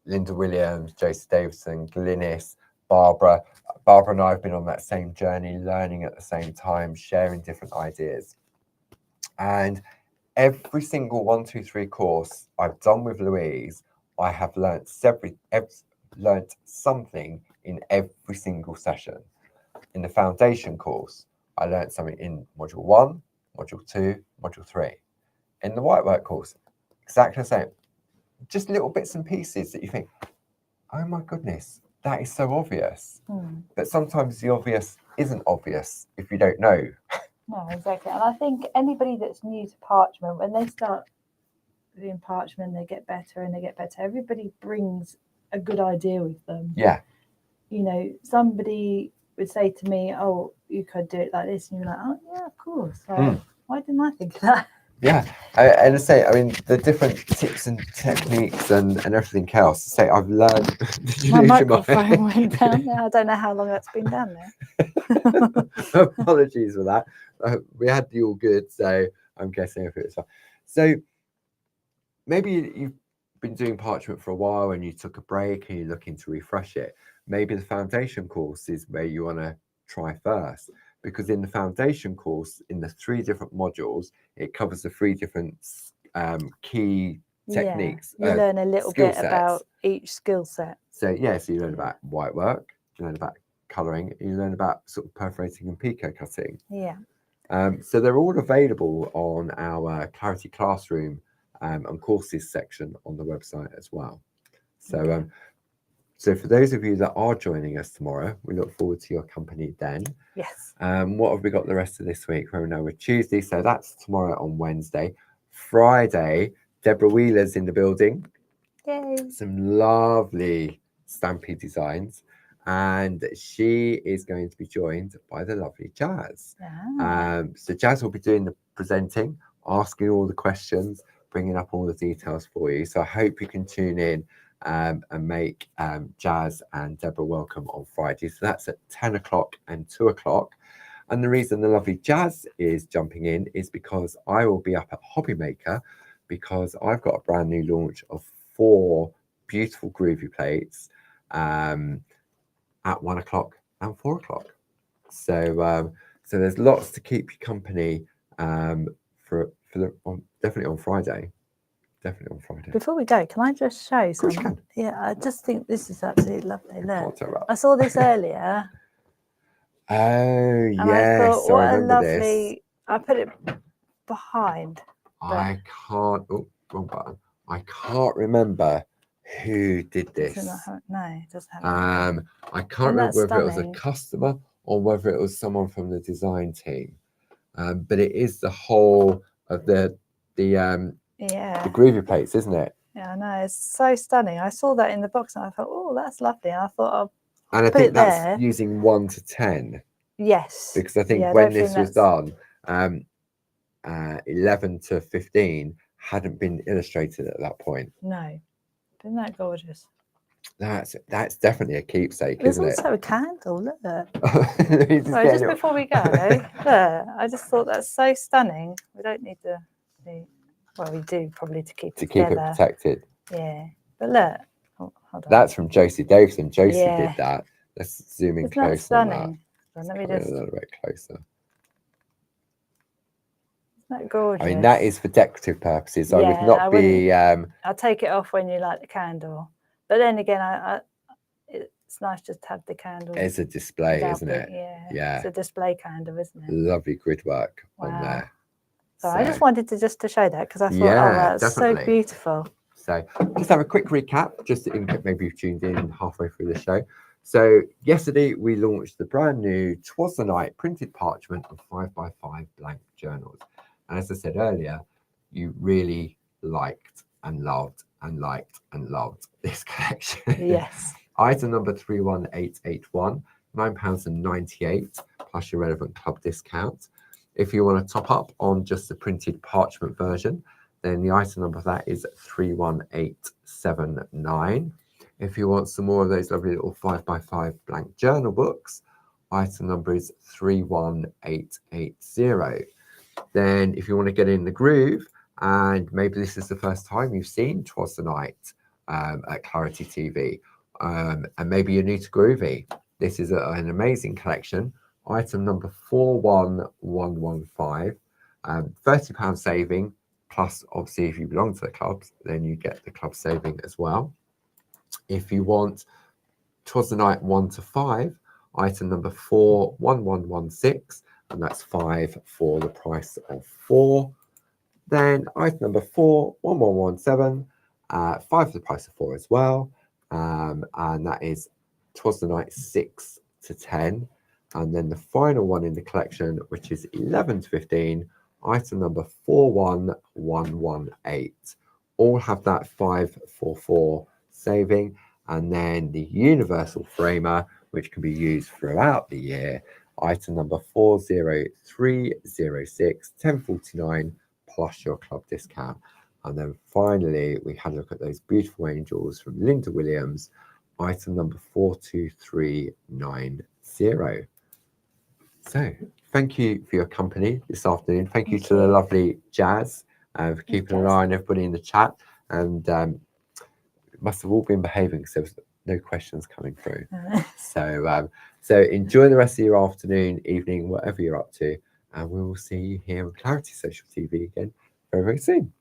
Linda Williams, Josie Davison, Glynis, Barbara. Barbara and I have been on that same journey, learning at the same time, sharing different ideas. And every single 1, 2, 3 course I've done with Louise, I have learnt something in every single session. In the foundation course, I learnt something in module 1, module 2, module 3. In the white work course, exactly the same. just little bits and pieces that you think, oh my goodness, that is so obvious. But sometimes the obvious isn't obvious if you don't know. No, exactly. And I think anybody that's new to parchment, when they start doing parchment, they get better and they get better. Everybody brings a good idea with them. Yeah. You know, somebody would say to me, oh, you could do it like this. And you're like, oh, yeah, of course. Like, why didn't I think of that? Yeah. And I say, I mean, the different tips and techniques and everything else. Say, I've learned. My microphone went down there. I don't know how long that's been down there. Apologies for that. We had the all good, so I'm guessing if it was fine. So maybe you've been doing parchment for a while and you took a break and you're looking to refresh it. Maybe the foundation course is where you want to try first, because in the foundation course, in the 3 different modules, it covers the 3 different key techniques. You learn a little bit about each skill set. So so you learn about white work, you learn about colouring, you learn about sort of perforating and picot cutting. Yeah. So they're all available on our Clarity Classroom and courses section on the website as well. So so for those of you that are joining us tomorrow, we look forward to your company then. Yes. What have we got the rest of this week? Well, no, we're Tuesday, so that's tomorrow on Wednesday. Friday, Deborah Wheeler's in the building. Yay. Some lovely stampy designs. And she is going to be joined by the lovely Jazz. So Jazz will be doing the presenting, asking all the questions, bringing up all the details for you. So I hope you can tune in and make Jazz and Deborah welcome on Friday. So that's at 10 o'clock and 2 o'clock. And the reason the lovely Jazz is jumping in is because I will be up at Hobby Maker, because I've got a brand new launch of 4 beautiful Groovi plates at 1 o'clock and 4 o'clock. So so there's lots to keep you company definitely on Friday. Definitely on Friday. Before we go, can I just show Of course you something? can. Yeah, I just think this is absolutely lovely. Look, Can't I saw this earlier. Oh, and yes. I thought, what I a remember lovely. this. I put it behind. I can't. Oh, wrong button. I can't remember who did this. No, it doesn't have. I can't remember whether it was a customer or whether it was someone from the design team. But it is the whole of the Groovi plates, isn't it? Yeah, I know. It's so stunning. I saw that in the box and I thought, oh, that's lovely. And I thought I'll and I put think it that's there. using 1 to 10. Yes. Because I think when this was done, 11 to 15 hadn't been illustrated at that point. No. Isn't that gorgeous? That's definitely a keepsake, There's isn't it? also a candle, look. Sorry, just before we go, look, I just thought that's so stunning. We don't need to well, we do probably to keep it protected. Yeah. But look. Oh, hold on. That's from Josie Davison. Josie did that. Let's zoom in close stunning? on that. Let me just a little bit closer. Isn't that gorgeous? I mean, that is for decorative purposes. I would not be. I'll take it off when you light the candle. But then again, it's nice just to have the candle. It's a display, isn't it? Yeah. It's a display candle, isn't it? Lovely grid work on there. So I just wanted to show that because I thought, oh, that's definitely. so beautiful. So just have a quick recap, just in case maybe you've tuned in halfway through the show. So yesterday we launched the brand new Twas the Night printed parchment of 5x5 blank journals. And as I said earlier, you really liked and loved and liked and loved this collection. Yes. Item number 31881, £9.98 plus your relevant club discount. If you want to top up on just the printed parchment version, then the item number for that is 31879. If you want some more of those lovely little 5x5 blank journal books, item number is 31880. Then if you want to get in the groove, and maybe this is the first time you've seen Twas the Night at Clarity TV, and maybe you're new to Groovi, this is an amazing collection. Item number 41115, £30 saving, plus obviously if you belong to the clubs, then you get the club saving as well. If you want Twas the Night 1 to 5, item number 41116, and that's 5 for the price of 4. Then item number 41117, 5 for the price of 4 as well. And that is Twas the Night 6 to 10. And then the final one in the collection, which is 11 to 15, item number 41118. All have that 544 saving. And then the universal framer, which can be used throughout the year, item number 40306, 1049 plus your club discount. And then finally, we had a look at those beautiful angels from Linda Williams, item number 42390. So thank you for your company this afternoon. Thank you to the lovely Jazz for keeping an eye on everybody in the chat. And must have all been behaving because there was no questions coming through. So enjoy the rest of your afternoon, evening, whatever you're up to. And we will see you here on Clarity Social TV again very, very soon.